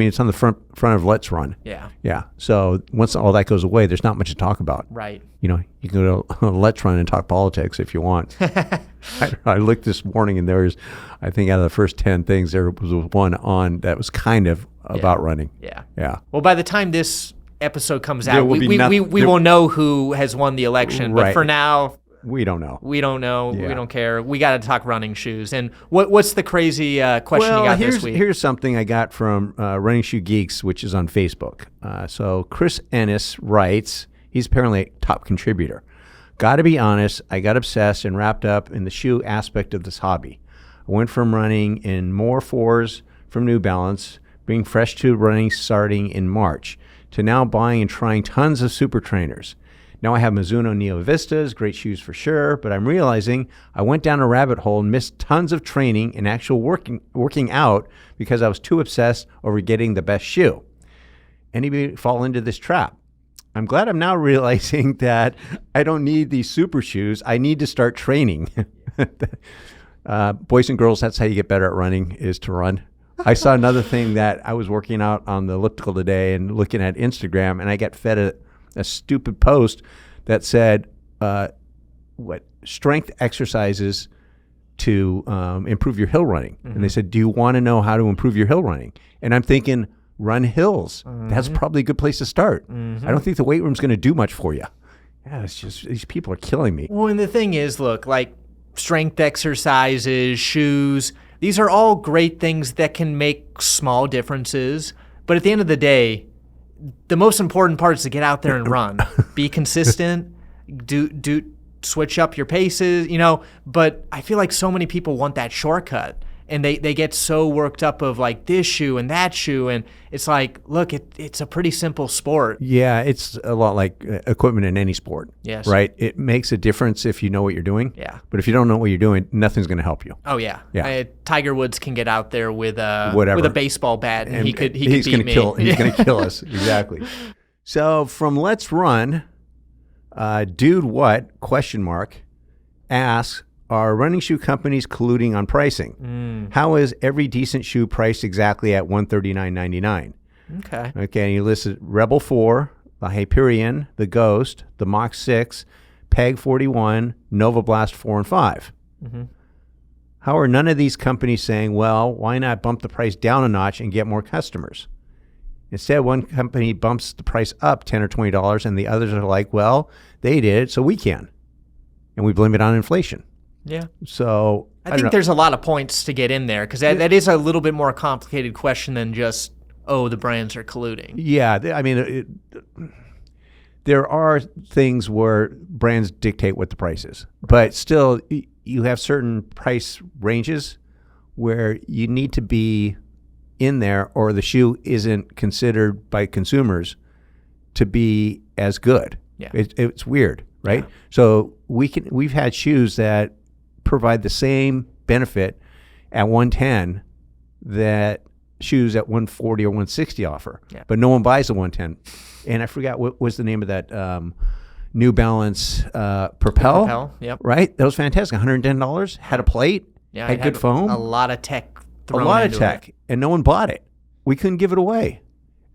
it's on the front of Let's Run.
Yeah.
Yeah. So once all that goes away, there's not much to talk about.
Right.
You can go to Let's Run and talk politics if you want. I looked this morning and there was, I think out of the first 10 things, there was one on that was kind of about running.
Yeah.
Yeah.
Well, by the time this episode comes out, we
there
will know who has won the election.
Right.
But for now,
we don't know.
We don't know.
Yeah.
We don't care. We got to talk running shoes. And what's the crazy question you got this week?
Here's something I got from Running Shoe Geeks, which is on Facebook. So Chris Ennis writes, he's apparently a top contributor. Got to be honest, I got obsessed and wrapped up in the shoe aspect of this hobby. I went from running in more 4s from New Balance, being fresh to running starting in March, to now buying and trying tons of super trainers. Now I have Mizuno Neo Vistas, great shoes for sure, but I'm realizing I went down a rabbit hole and missed tons of training and actual working out because I was too obsessed over getting the best shoe. Anybody fall into this trap? I'm glad I'm now realizing that I don't need these super shoes. I need to start training. Boys and girls, that's how you get better at running, is to run. I saw another thing that I was working out on the elliptical today and looking at Instagram, and I got fed a stupid post that said, strength exercises to improve your hill running. Mm-hmm. And they said, do you want to know how to improve your hill running? And I'm thinking, run hills. Mm-hmm. That's probably a good place to start. Mm-hmm. I don't think the weight room's going to do much for you. Yeah, it's just, these people are killing me.
Well, and the thing is, look, like strength exercises, shoes, these are all great things that can make small differences. But at the end of the day, the most important part is to get out there and run. Be consistent, do switch up your paces, but I feel like so many people want that shortcut. And they get so worked up of like this shoe and that shoe. And it's like, look, it's a pretty simple sport.
Yeah, it's a lot like equipment in any sport.
Yes.
Right? It makes a difference if you know what you're doing.
Yeah.
But if you don't know what you're doing, nothing's going to help you.
Oh, yeah.
Yeah.
Tiger Woods can get out there with
Whatever.
with a baseball bat and he could beat me.
He's going to kill us. Exactly. So from Let's Run, Dude What, ? asks, are running shoe companies colluding on pricing? How is every decent shoe priced exactly at $139.99?
Okay.
Okay, and he listed Rebel 4, the Hyperion, the Ghost, the Mach 6, Peg 41, Nova Blast 4 and 5. Mm-hmm. How are none of these companies saying, well, why not bump the price down a notch and get more customers? Instead, one company bumps the price up $10 or $20, and the others are like, well, they did it, so we can. And we blame it on inflation.
Yeah.
So
I think there's a lot of points to get in there because that is a little bit more complicated question than just, the brands are colluding.
Yeah. I mean, there are things where brands dictate what the price is, but still you have certain price ranges where you need to be in there or the shoe isn't considered by consumers to be as good.
Yeah.
It's weird, right?
Yeah.
So we've had shoes that provide the same benefit at 110 that shoes at 140 or 160 offer, but no one buys the 110. And I forgot what was the name of that New Balance Propel.
Yep.
Right? That was fantastic. $110. Had a plate.
Yeah,
had good foam.
A lot of tech.
A lot of tech, and no one bought it. We couldn't give it away.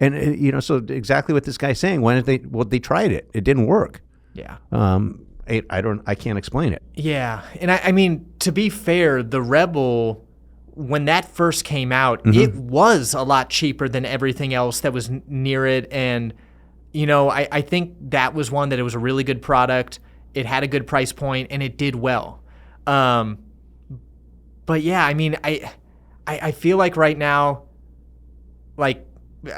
And so exactly what this guy's saying. They tried it. It didn't work.
Yeah.
I can't explain it.
Yeah. And I mean, to be fair, the Rebel, when that first came out, it was a lot cheaper than everything else that was near it. And, I think that was one that it was a really good product. It had a good price point and it did well. But yeah, I mean, I feel like right now, like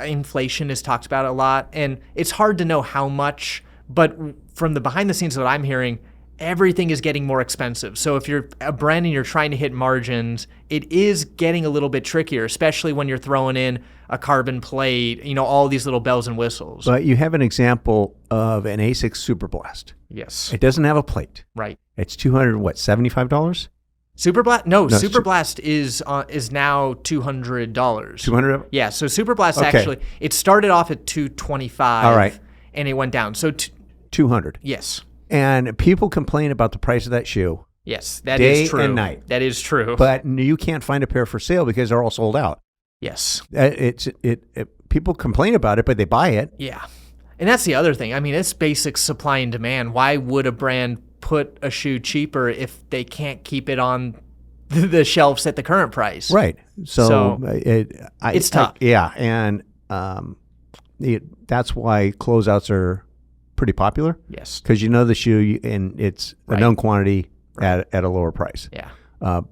inflation is talked about a lot, and it's hard to know how much, but from the behind the scenes that I'm hearing, everything is getting more expensive. So if you're a brand and you're trying to hit margins, it is getting a little bit trickier, especially when you're throwing in a carbon plate, all these little bells and whistles.
But you have an example of an A6 Super Blast.
Yes.
It doesn't have a plate.
Right.
It's $275?
Super Blast? No, Super Blast is now $200.
$200?
Yeah, so Super Blast actually, it started off at $225.
All right.
And it went down. So
$200.
Yes.
And people complain about the price of that shoe.
Yes, that is true.
Day and night.
That is true.
But you can't find a pair for sale because they're all sold out.
Yes.
People complain about it, but they buy it.
Yeah. And that's the other thing. I mean, it's basic supply and demand. Why would a brand put a shoe cheaper if they can't keep it on the shelves at the current price?
Right. So
it's tough.
And that's why closeouts are pretty popular.
Yes.
Because the shoe and it's a known quantity at a lower price.
Yeah.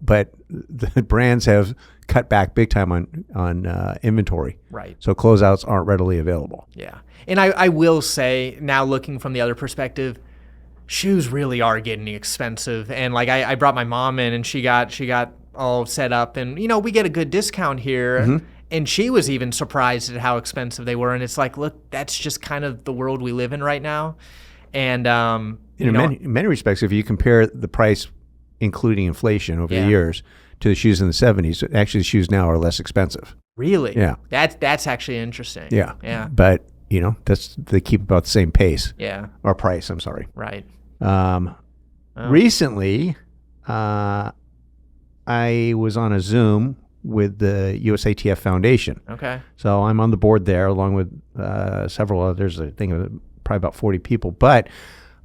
But the brands have cut back big time on inventory.
Right.
So closeouts aren't readily available.
Yeah. And I will say, now looking from the other perspective, shoes really are getting expensive. And like I brought my mom in and she got all set up, and we get a good discount here. And she was even surprised at how expensive they were. And it's like, look, that's just kind of the world we live in right now. And
in many respects, if you compare the price, including inflation over the years, to the shoes in the 70s, actually the shoes now are less expensive.
Really?
Yeah.
That's actually interesting.
Yeah.
Yeah.
But they keep about the same pace.
Yeah.
Or price. I'm sorry.
Right.
Recently, I was on a Zoom with the USATF Foundation.
Okay.
So I'm on the board there along with several others. I think probably about 40 people. But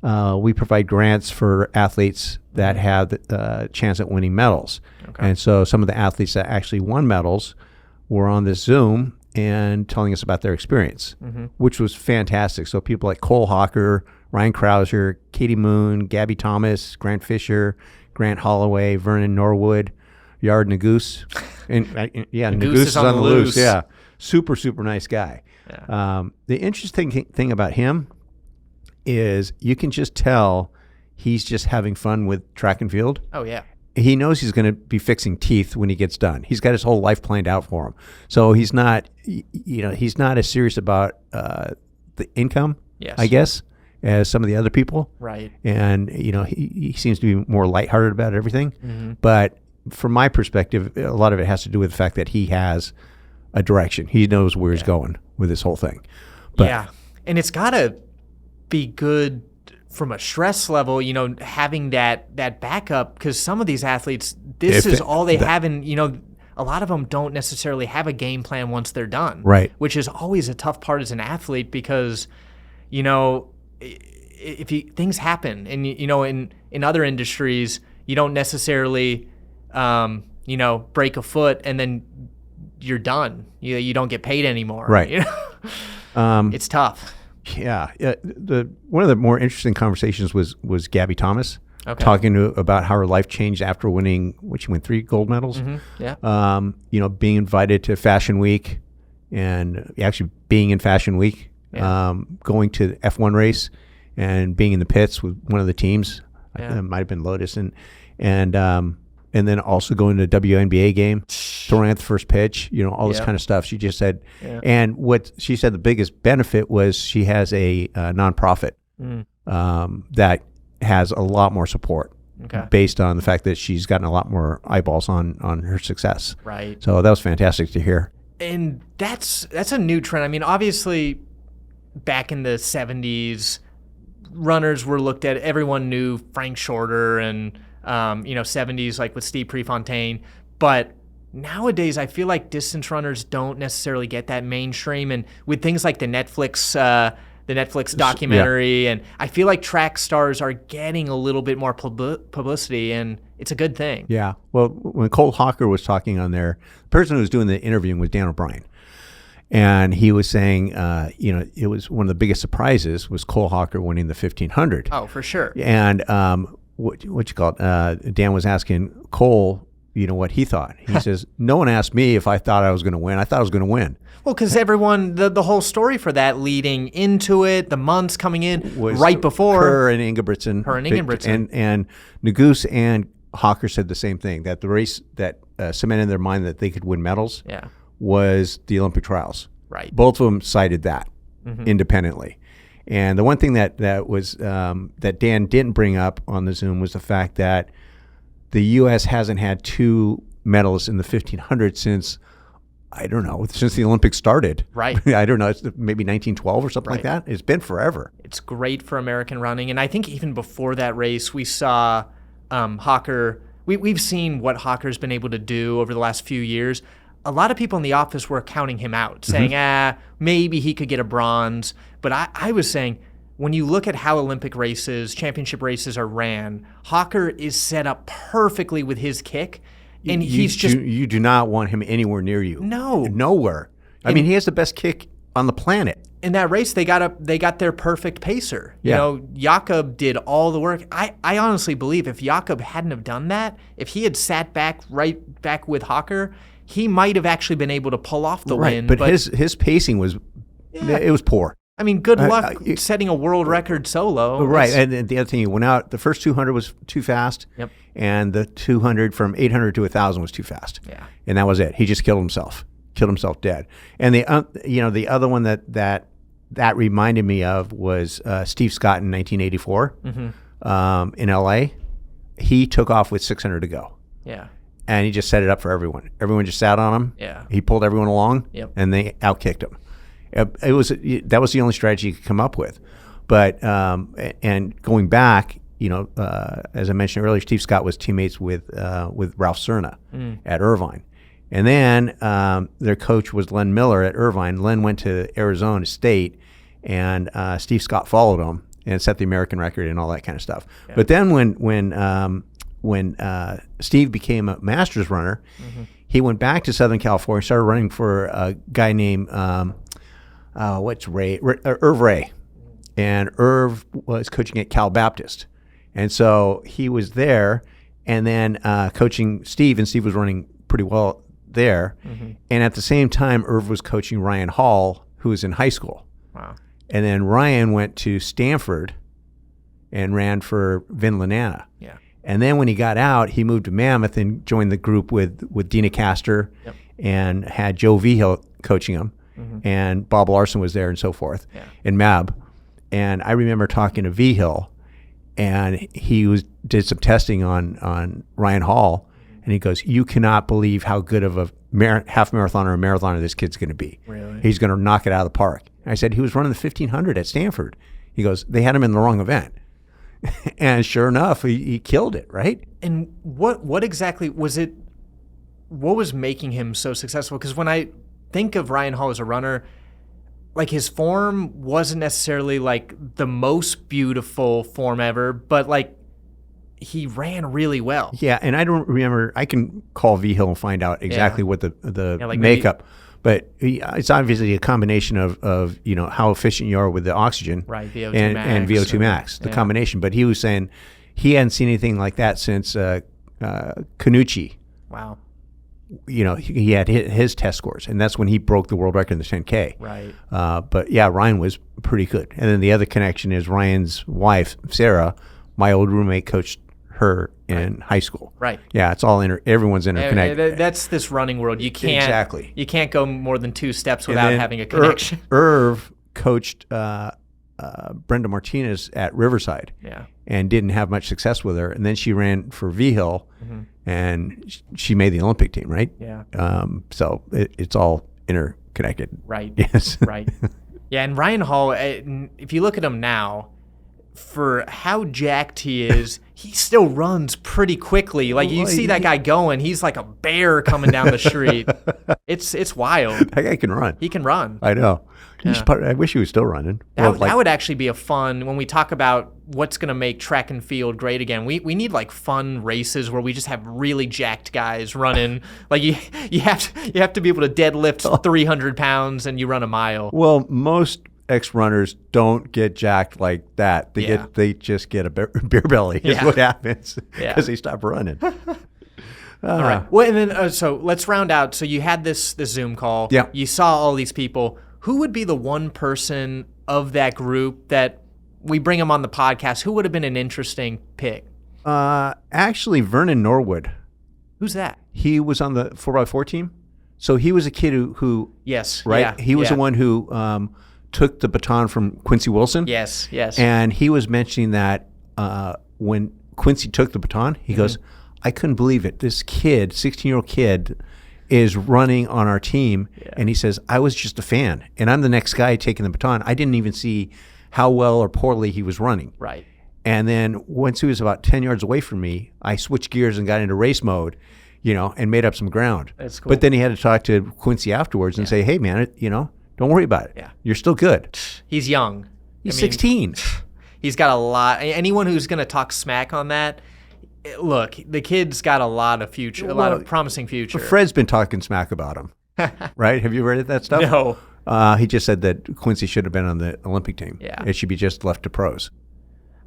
we provide grants for athletes that have the chance at winning medals. Okay. And so some of the athletes that actually won medals were on this Zoom and telling us about their experience, which was fantastic. So people like Cole Hawker, Ryan Krauser, Katie Moon, Gabby Thomas, Grant Fisher, Grant Holloway, Vernon Norwood, Yard Nagoose. And Nagoose is on the loose. Yeah. Super, super nice guy. Yeah. The interesting thing about him is you can just tell he's just having fun with track and field.
Oh, yeah.
He knows he's going to be fixing teeth when he gets done. He's got his whole life planned out for him. So he's not, he's not as serious about the income, I guess, as some of the other people.
Right.
And, he seems to be more lighthearted about everything. But from my perspective, a lot of it has to do with the fact that he has a direction. He knows where he's going with this whole thing. But,
and it's got to be good from a stress level, having that backup, because some of these athletes, this is all they have, and a lot of them don't necessarily have a game plan once they're done.
Right.
Which is always a tough part as an athlete, because if things happen, and in other industries you don't necessarily break a foot and then you're done. You don't get paid anymore.
Right.
It's tough.
Yeah. One of the more interesting conversations was Gabby Thomas talking about how her life changed after winning, she won 3 gold medals.
Yeah.
Being invited to Fashion Week and actually being in Fashion Week, going to the F1 race and being in the pits with one of the teams. It might have been Lotus, and then also going to a WNBA game, throwing at the first pitch, all this kind of stuff. She just said, and what she said the biggest benefit was she has a nonprofit that has a lot more support based on the fact that she's gotten a lot more eyeballs on her success.
Right.
So that was fantastic to hear.
And that's a new trend. I mean, obviously, back in the 70s, runners were looked at. Everyone knew Frank Shorter and 70s, like with Steve Prefontaine. But nowadays, I feel like distance runners don't necessarily get that mainstream. And with things like the Netflix the Netflix documentary, and I feel like track stars are getting a little bit more publicity, and it's a good thing.
Yeah. Well, when Cole Hawker was talking on there, the person who was doing the interviewing was Dan O'Brien. And he was saying, it was one of the biggest surprises was Cole Hawker winning the 1500.
Oh, for sure.
And what you call it? Dan was asking Cole, what he thought. He says, no one asked me if I thought I was going to win. I thought I was going to win.
Well, because everyone, the whole story for that leading into it, the months coming in,
Was
right before.
Her and Ingebrigtsen. And Naguse and Hawker said the same thing, that the race that cemented in their mind that they could win medals was the Olympic trials.
Right.
Both of them cited that independently. And the one thing that was that Dan didn't bring up on the Zoom was the fact that the U.S. hasn't had 2 medalists in the 1500 since, I don't know, since the Olympics started.
Right.
I don't know, it's maybe 1912 or something like that. It's been forever.
It's great for American running. And I think even before that race, we saw Hawker. We've seen what Hawker's been able to do over the last few years. A lot of people in the office were counting him out, saying, maybe he could get a bronze. But I was saying, when you look at how Olympic races, championship races are ran, Hawker is set up perfectly with his kick. And you
do not want him anywhere near you.
No.
Nowhere. I mean, he has the best kick on the planet.
In that race, they got their perfect pacer. Jakob did all the work. I honestly believe if Jakob hadn't have done that, if he had sat right back with Hawker, he might have actually been able to pull off the win.
But his pacing was it was poor.
I mean, good luck setting a world record solo.
Right, and the other thing, he went out, the first 200 was too fast, and the 200 from 800 to 1,000 was too fast.
Yeah.
And that was it. He just killed himself dead. And the other one that reminded me of was Steve Scott in 1984 in L.A. He took off with 600 to go.
Yeah.
And he just set it up for everyone. Everyone just sat on him.
Yeah.
He pulled everyone along, and they outkicked him. That was the only strategy he could come up with. But and going back, as I mentioned earlier, Steve Scott was teammates with Ralph Cerna at Irvine, and then their coach was Len Miller at Irvine. Len went to Arizona State, and Steve Scott followed him and set the American record and all that kind of stuff. Yeah. But then when Steve became a Masters runner, he went back to Southern California, started running for a guy named Irv Ray, and Irv was coaching at Cal Baptist, and so he was there, and then coaching Steve, and Steve was running pretty well there, and at the same time, Irv was coaching Ryan Hall, who was in high school.
Wow! And
then Ryan went to Stanford and ran for Vin Lanana.
Yeah.
And then when he got out, he moved to Mammoth and joined the group with Dina Castor, and had Joe Vigil coaching him. And Bob Larson was there and so forth, and Mab. And I remember talking to Vigil, and he did some testing on Ryan Hall, and he goes, "You cannot believe how good of a half marathoner or marathoner this kid's going to be.
Really?
He's going to knock it out of the park." And I said, "He was running the 1500 at Stanford." He goes, "They had him in the wrong event." And sure enough, he killed it, right?
And what exactly was it? What was making him so successful? Because when I think of Ryan Hall as a runner, like his form wasn't necessarily like the most beautiful form ever, but like he ran really well.
Yeah, and I don't remember. I can call Vigil and find out exactly what the makeup. But it's obviously a combination of how efficient you are with the oxygen,
right? VO2
and
max,
and VO2 max, the combination. But he was saying he hadn't seen anything like that since Canucci.
Wow.
He had his test scores, and that's when he broke the world record in the 10K.
Right.
But yeah, Ryan was pretty good. And then the other connection is Ryan's wife, Sarah. My old roommate coached her in high school.
Right.
Yeah, it's all everyone's interconnected.
That's this running world. You can't go more than 2 steps without having a connection.
Irv coached Brenda Martinez at Riverside.
Yeah.
And didn't have much success with her. And then she ran for Vigil, and she made the Olympic team, right?
Yeah.
So it's all interconnected.
Right.
Yes.
Right. Yeah, and Ryan Hall, if you look at him now, for how jacked he is, he still runs pretty quickly. Like you see that guy going, he's like a bear coming down the street. It's wild.
That guy can run.
He can run.
I know. I wish he was still running.
That would actually be a fun, when we talk about what's going to make track and field great again, we need like fun races where we just have really jacked guys running. Like you have to be able to deadlift 300 pounds and you run a mile.
Well, most ex-runners don't get jacked like that. They just get a beer belly is what happens because they stop running.
All right. Well, and then so let's round out. So you had this Zoom call.
Yeah.
You saw all these people. Who would be the one person of that group that we bring them on the podcast? Who would have been an interesting pick?
Actually, Vernon Norwood.
Who's that?
He was on the 4x4 team. So he was a kid who
yes,
right?
Yeah,
he was the one who took the baton from Quincy Wilson.
Yes.
And he was mentioning that when Quincy took the baton, he goes, I couldn't believe it. This kid, 16-year-old kid, is running on our team. Yeah. And he says, I was just a fan. And I'm the next guy taking the baton. I didn't even see how well or poorly he was running.
Right.
And then once he was about 10 yards away from me, I switched gears and got into race mode, and made up some ground.
That's cool.
But then he had to talk to Quincy afterwards and say, hey, man, don't worry about it.
Yeah.
You're still good.
He's young.
He's 16.
He's got a lot. Anyone who's going to talk smack on that, look, the kid's got a lot of future, a lot of promising future.
Fred's been talking smack about him, right? Have you read that stuff?
No.
He just said that Quincy should have been on the Olympic team.
Yeah.
It should be just left to pros.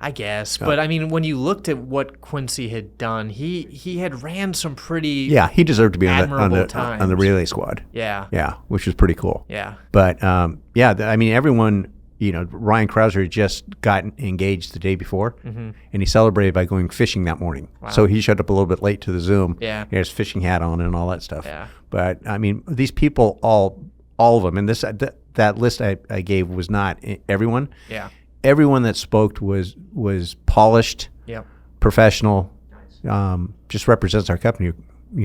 I guess. But, I mean, when you looked at what Quincy had done, he had ran some pretty
he deserved to be on the relay squad.
Yeah.
Yeah, which was pretty cool.
Yeah.
But, I mean, everyone, Ryan Krauser had just gotten engaged the day before, and he celebrated by going fishing that morning. Wow. So he showed up a little bit late to the Zoom.
Yeah.
He had his fishing hat on and all that stuff.
Yeah.
But, I mean, these people, all of them, and that list I gave was not everyone.
Yeah.
Everyone that spoke was polished, professional, just represents our company,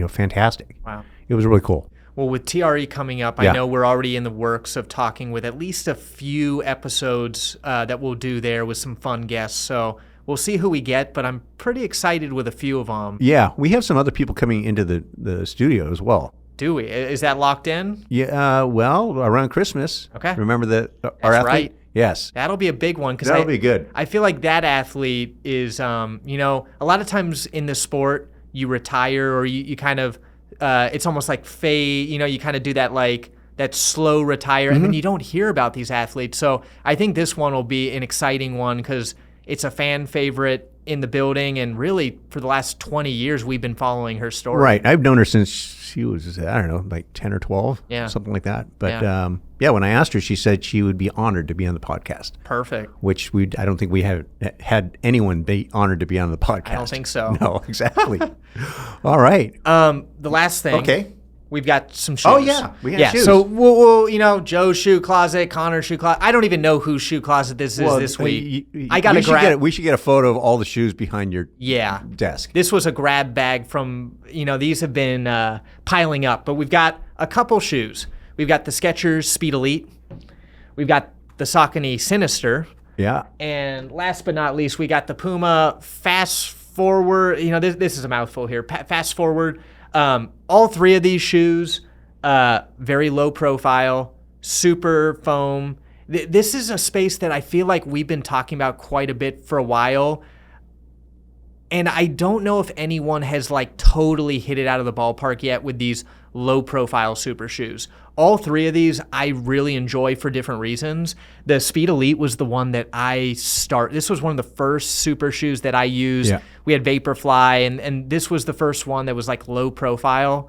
fantastic.
Wow.
It was really cool.
Well, with TRE coming up, I know we're already in the works of talking with at least a few episodes that we'll do there with some fun guests. So we'll see who we get, but I'm pretty excited with a few of them.
Yeah, we have some other people coming into the studio as well.
Do we? Is that locked in?
Yeah, well, around Christmas.
Okay.
Remember our athlete?
Right.
Yes.
That'll be a big one.
That'll be good.
I feel like that athlete is, a lot of times in the sport, you retire or you kind of, it's almost like fade, you kind of do that that slow retire, and then you don't hear about these athletes. So I think this one will be an exciting one because it's a fan favorite in the building, and really for the last 20 years we've been following her story.
Right. I've known her since she was, I don't know, like 10 or 12, something like that. But when I asked her, she said she would be honored to be on the podcast.
Perfect.
Which I don't think we have had anyone be honored to be on the podcast.
I don't think so.
No, exactly. All right.
The last thing.
Okay.
We've got some shoes.
Oh, yeah. We got shoes.
So, we'll Joe's shoe closet, Connor's shoe closet. I don't even know whose shoe closet this is this week. I got to grab.
We should get a photo of all the shoes behind your desk.
This was a grab bag from, these have been piling up. But we've got a couple shoes. We've got the Skechers Speed Elite. We've got the Saucony Sinister.
Yeah.
And last but not least, we got the Puma Fast Forward. This is a mouthful here. Fast Forward. All three of these shoes, very low profile, super foam. This is a space that I feel like we've been talking about quite a bit for a while. And I don't know if anyone has totally hit it out of the ballpark yet with these low profile super shoes. All three of these I really enjoy for different reasons. The Speed Elite was the one that this was one of the first super shoes that I used. Yeah. We had Vaporfly, and this was the first one that was low profile.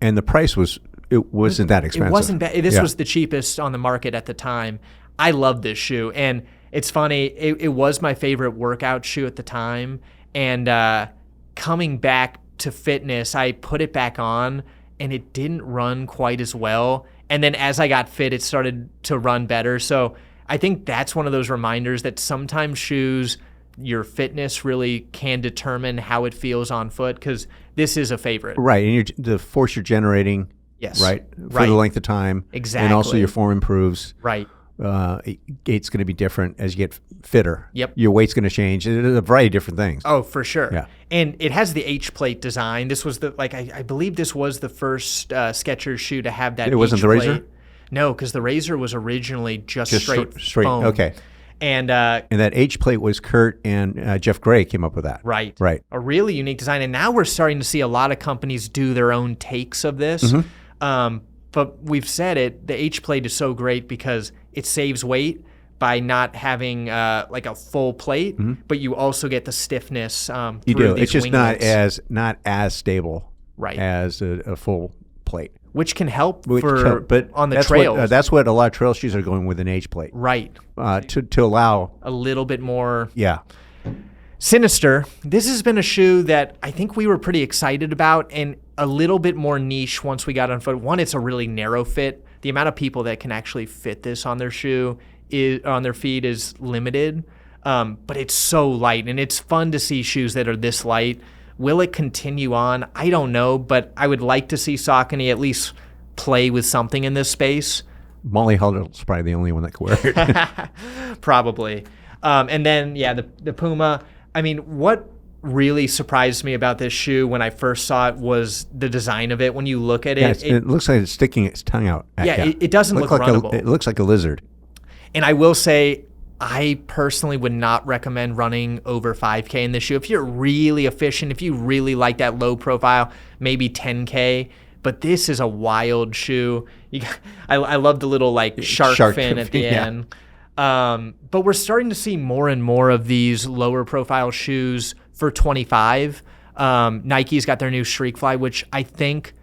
And the price wasn't that expensive.
It wasn't bad. This was the cheapest on the market at the time. I love this shoe. And it's funny, it was my favorite workout shoe at the time. And coming back to fitness, I put it back on, and it didn't run quite as well. And then as I got fit, it started to run better. So I think that's one of those reminders that sometimes shoes, your fitness really can determine how it feels on foot, because this is a favorite.
Right, and the force you're generating,
yes,
right, for the length of time.
Exactly.
And also your form improves.
Right.
gait's going to be different as you get fitter.
Yep.
Your weight's going to change. There's a variety of different things.
Oh, for sure.
Yeah.
And it has the H plate design. This was I believe this was the first Skechers shoe to have that.
It wasn't
H
the
plate.
Razor?
No, because the Razor was originally just straight foam.
Okay.
And
that H plate was Kurt and Jeff Gray came up with that.
Right.
Right.
A really unique design. And now we're starting to see a lot of companies do their own takes of this. But we've said it, the H plate is so great because it saves weight by not having like a full plate, but you also get the stiffness
You do.
these
It's just
winglets.
not as stable
Right.
as a full plate.
Which can help
But
on the
that's
trails.
That's what a lot of trail shoes are going with an H plate.
Right.
To allow.
A little bit more
Yeah.
Sinister. This has been a shoe that I think we were pretty excited about and a little bit more niche once we got on foot. One, it's a really narrow fit. The amount of people that can actually fit this on their shoe on their feet is limited. But it's so light, and it's fun to see shoes that are this light. Will it continue on? I don't know, but I would like to see Saucony at least play with something in this space.
Molly Huddle's probably the only one that could wear it.
Probably. And then, the Puma. I mean, what really surprised me about this shoe when I first saw it was the design of it. When you look at it,
it looks like it's sticking its tongue out.
It doesn't look
like
runnable.
It looks like a lizard.
And I will say, I personally would not recommend running over 5K in this shoe. If you're really efficient, if you really like that low profile, maybe 10K. But this is a wild shoe. I love the little shark fin at the end. But we're starting to see more and more of these lower profile shoes for 25. Nike's got their new Shriekfly, which I think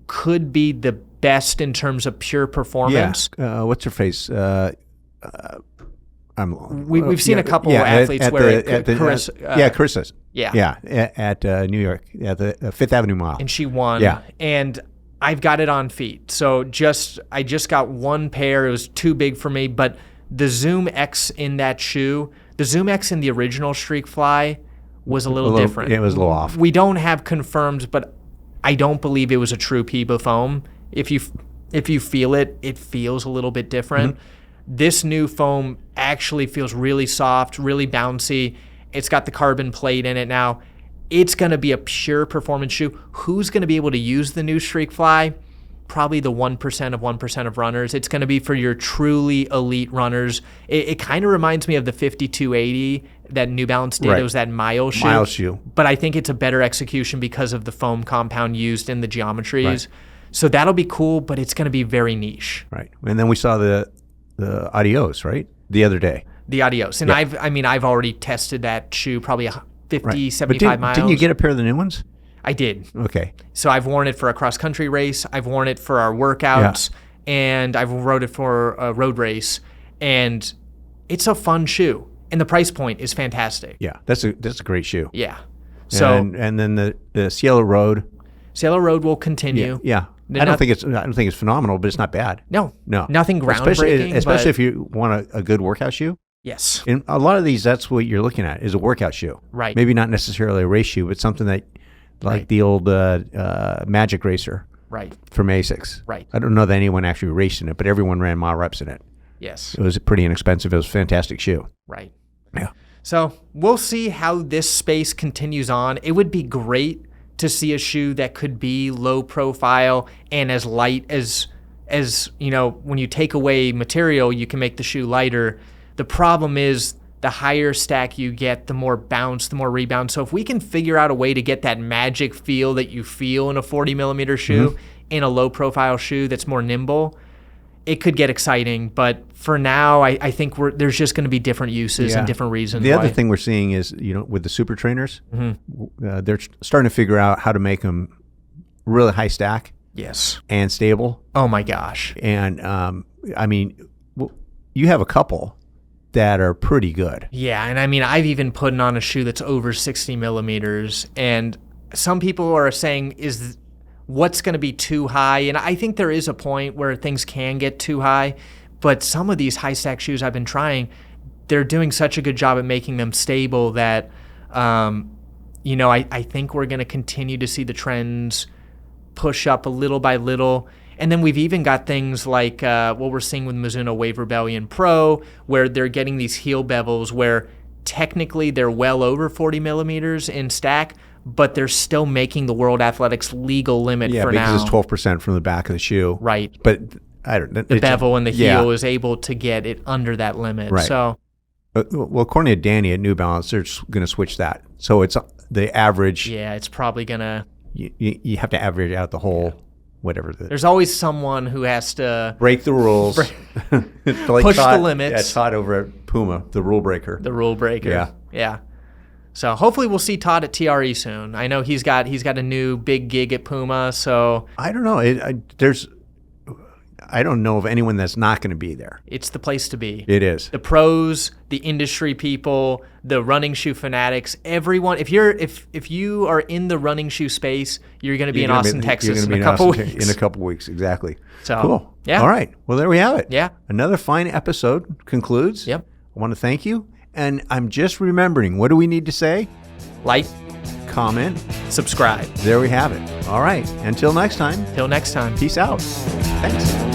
could be the best in terms of pure performance.
Yeah. What's her face?
We've seen a couple athletes wear it.
Carissa's.
Yeah.
At New York, the Fifth Avenue Mall.
And she won.
Yeah.
And I've got it on feet. So I just got one pair. It was too big for me, but the Zoom X in that shoe, the Zoom X in the original Shriekfly was a little different.
It was a little off.
We don't have confirmed, but I don't believe it was a true Peebo foam. If you feel it, it feels a little bit different. This new foam actually feels really soft, really bouncy. It's got the carbon plate in it now. It's going to be a pure performance shoe. Who's going to be able to use the new Shriekfly? Probably the 1% of runners. It's going to be for your truly elite runners. It kind of reminds me of the 5280 that New Balance did. Right. It was that mile shoe. But I think it's a better execution because of the foam compound used in the geometries. Right. So that'll be cool, but it's going to be very niche.
Right. And then we saw the Adios, right? The other day.
The Adios. And I've already tested that shoe probably 50, 75 miles.
Didn't you get a pair of the new ones?
I did.
Okay.
So I've worn it for a cross-country race. I've worn it for our workouts. Yeah. And I've rode it for a road race. And it's a fun shoe. And the price point is fantastic.
Yeah, that's a great shoe.
Yeah. So
and then the Cielo Road.
Cielo Road will continue.
Yeah. I don't think it's phenomenal, but it's not bad.
No. Nothing groundbreaking.
Especially if you want a good workout shoe.
Yes.
And a lot of these, that's what you're looking at, is a workout shoe.
Right.
Maybe not necessarily a race shoe, but something that, like the old Magic Racer.
Right.
From ASICS.
Right.
I don't know that anyone actually raced in it, but everyone ran mile reps in it.
Yes.
It was pretty inexpensive. It was a fantastic shoe.
Right.
Yeah.
So we'll see how this space continues on. It would be great to see a shoe that could be low profile and as light as when you take away material, you can make the shoe lighter. The problem is the higher stack you get, the more bounce, the more rebound. So if we can figure out a way to get that magic feel that you feel in a 40 millimeter shoe in a low profile shoe that's more nimble, it could get exciting. But for now, I think there's just going to be different uses and different reasons.
The other thing we're seeing is, with the super trainers, they're starting to figure out how to make them really high stack.
Yes.
And stable.
Oh my gosh.
And you have a couple that are pretty good.
Yeah, and I've even put on a shoe that's over 60 millimeters, and some people are saying, what's going to be too high? And I think there is a point where things can get too high, but some of these high stack shoes I've been trying, they're doing such a good job at making them stable that, I think we're going to continue to see the trends push up a little by little. And then we've even got things like what we're seeing with Mizuno Wave Rebellion Pro, where they're getting these heel bevels where technically they're well over 40 millimeters in stack, but they're still making the World Athletics legal limit for now.
Yeah, because it's 12% from the back of the shoe.
Right.
But I don't know.
The bevel and the heel is able to get it under that limit.
Right.
So,
well, according to Danny at New Balance, they're going to switch that. So it's the average.
Yeah, it's probably going to.
You have to average out the whole whatever.
There's always someone who has to
break the rules,
like push the limits.
Yeah, Todd over at Puma, the rule breaker.
The rule breaker. Yeah. So hopefully we'll see Todd at TRE soon. I know he's got a new big gig at Puma. So
I don't know. I don't know of anyone that's not going to be there.
It's the place to be.
It is.
The pros, the industry people, the running shoe fanatics, everyone. If you are in the running shoe space, you're going to be in Austin, Texas in a couple weeks.
In a couple weeks, exactly.
So
cool.
Yeah.
All right. Well, there we have it.
Yeah.
Another fine episode concludes.
Yep.
I want to thank you. And I'm just remembering, what do we need to say?
Like,
comment,
subscribe.
There we have it. All right. Until next time.
Till next time.
Peace out. Thanks.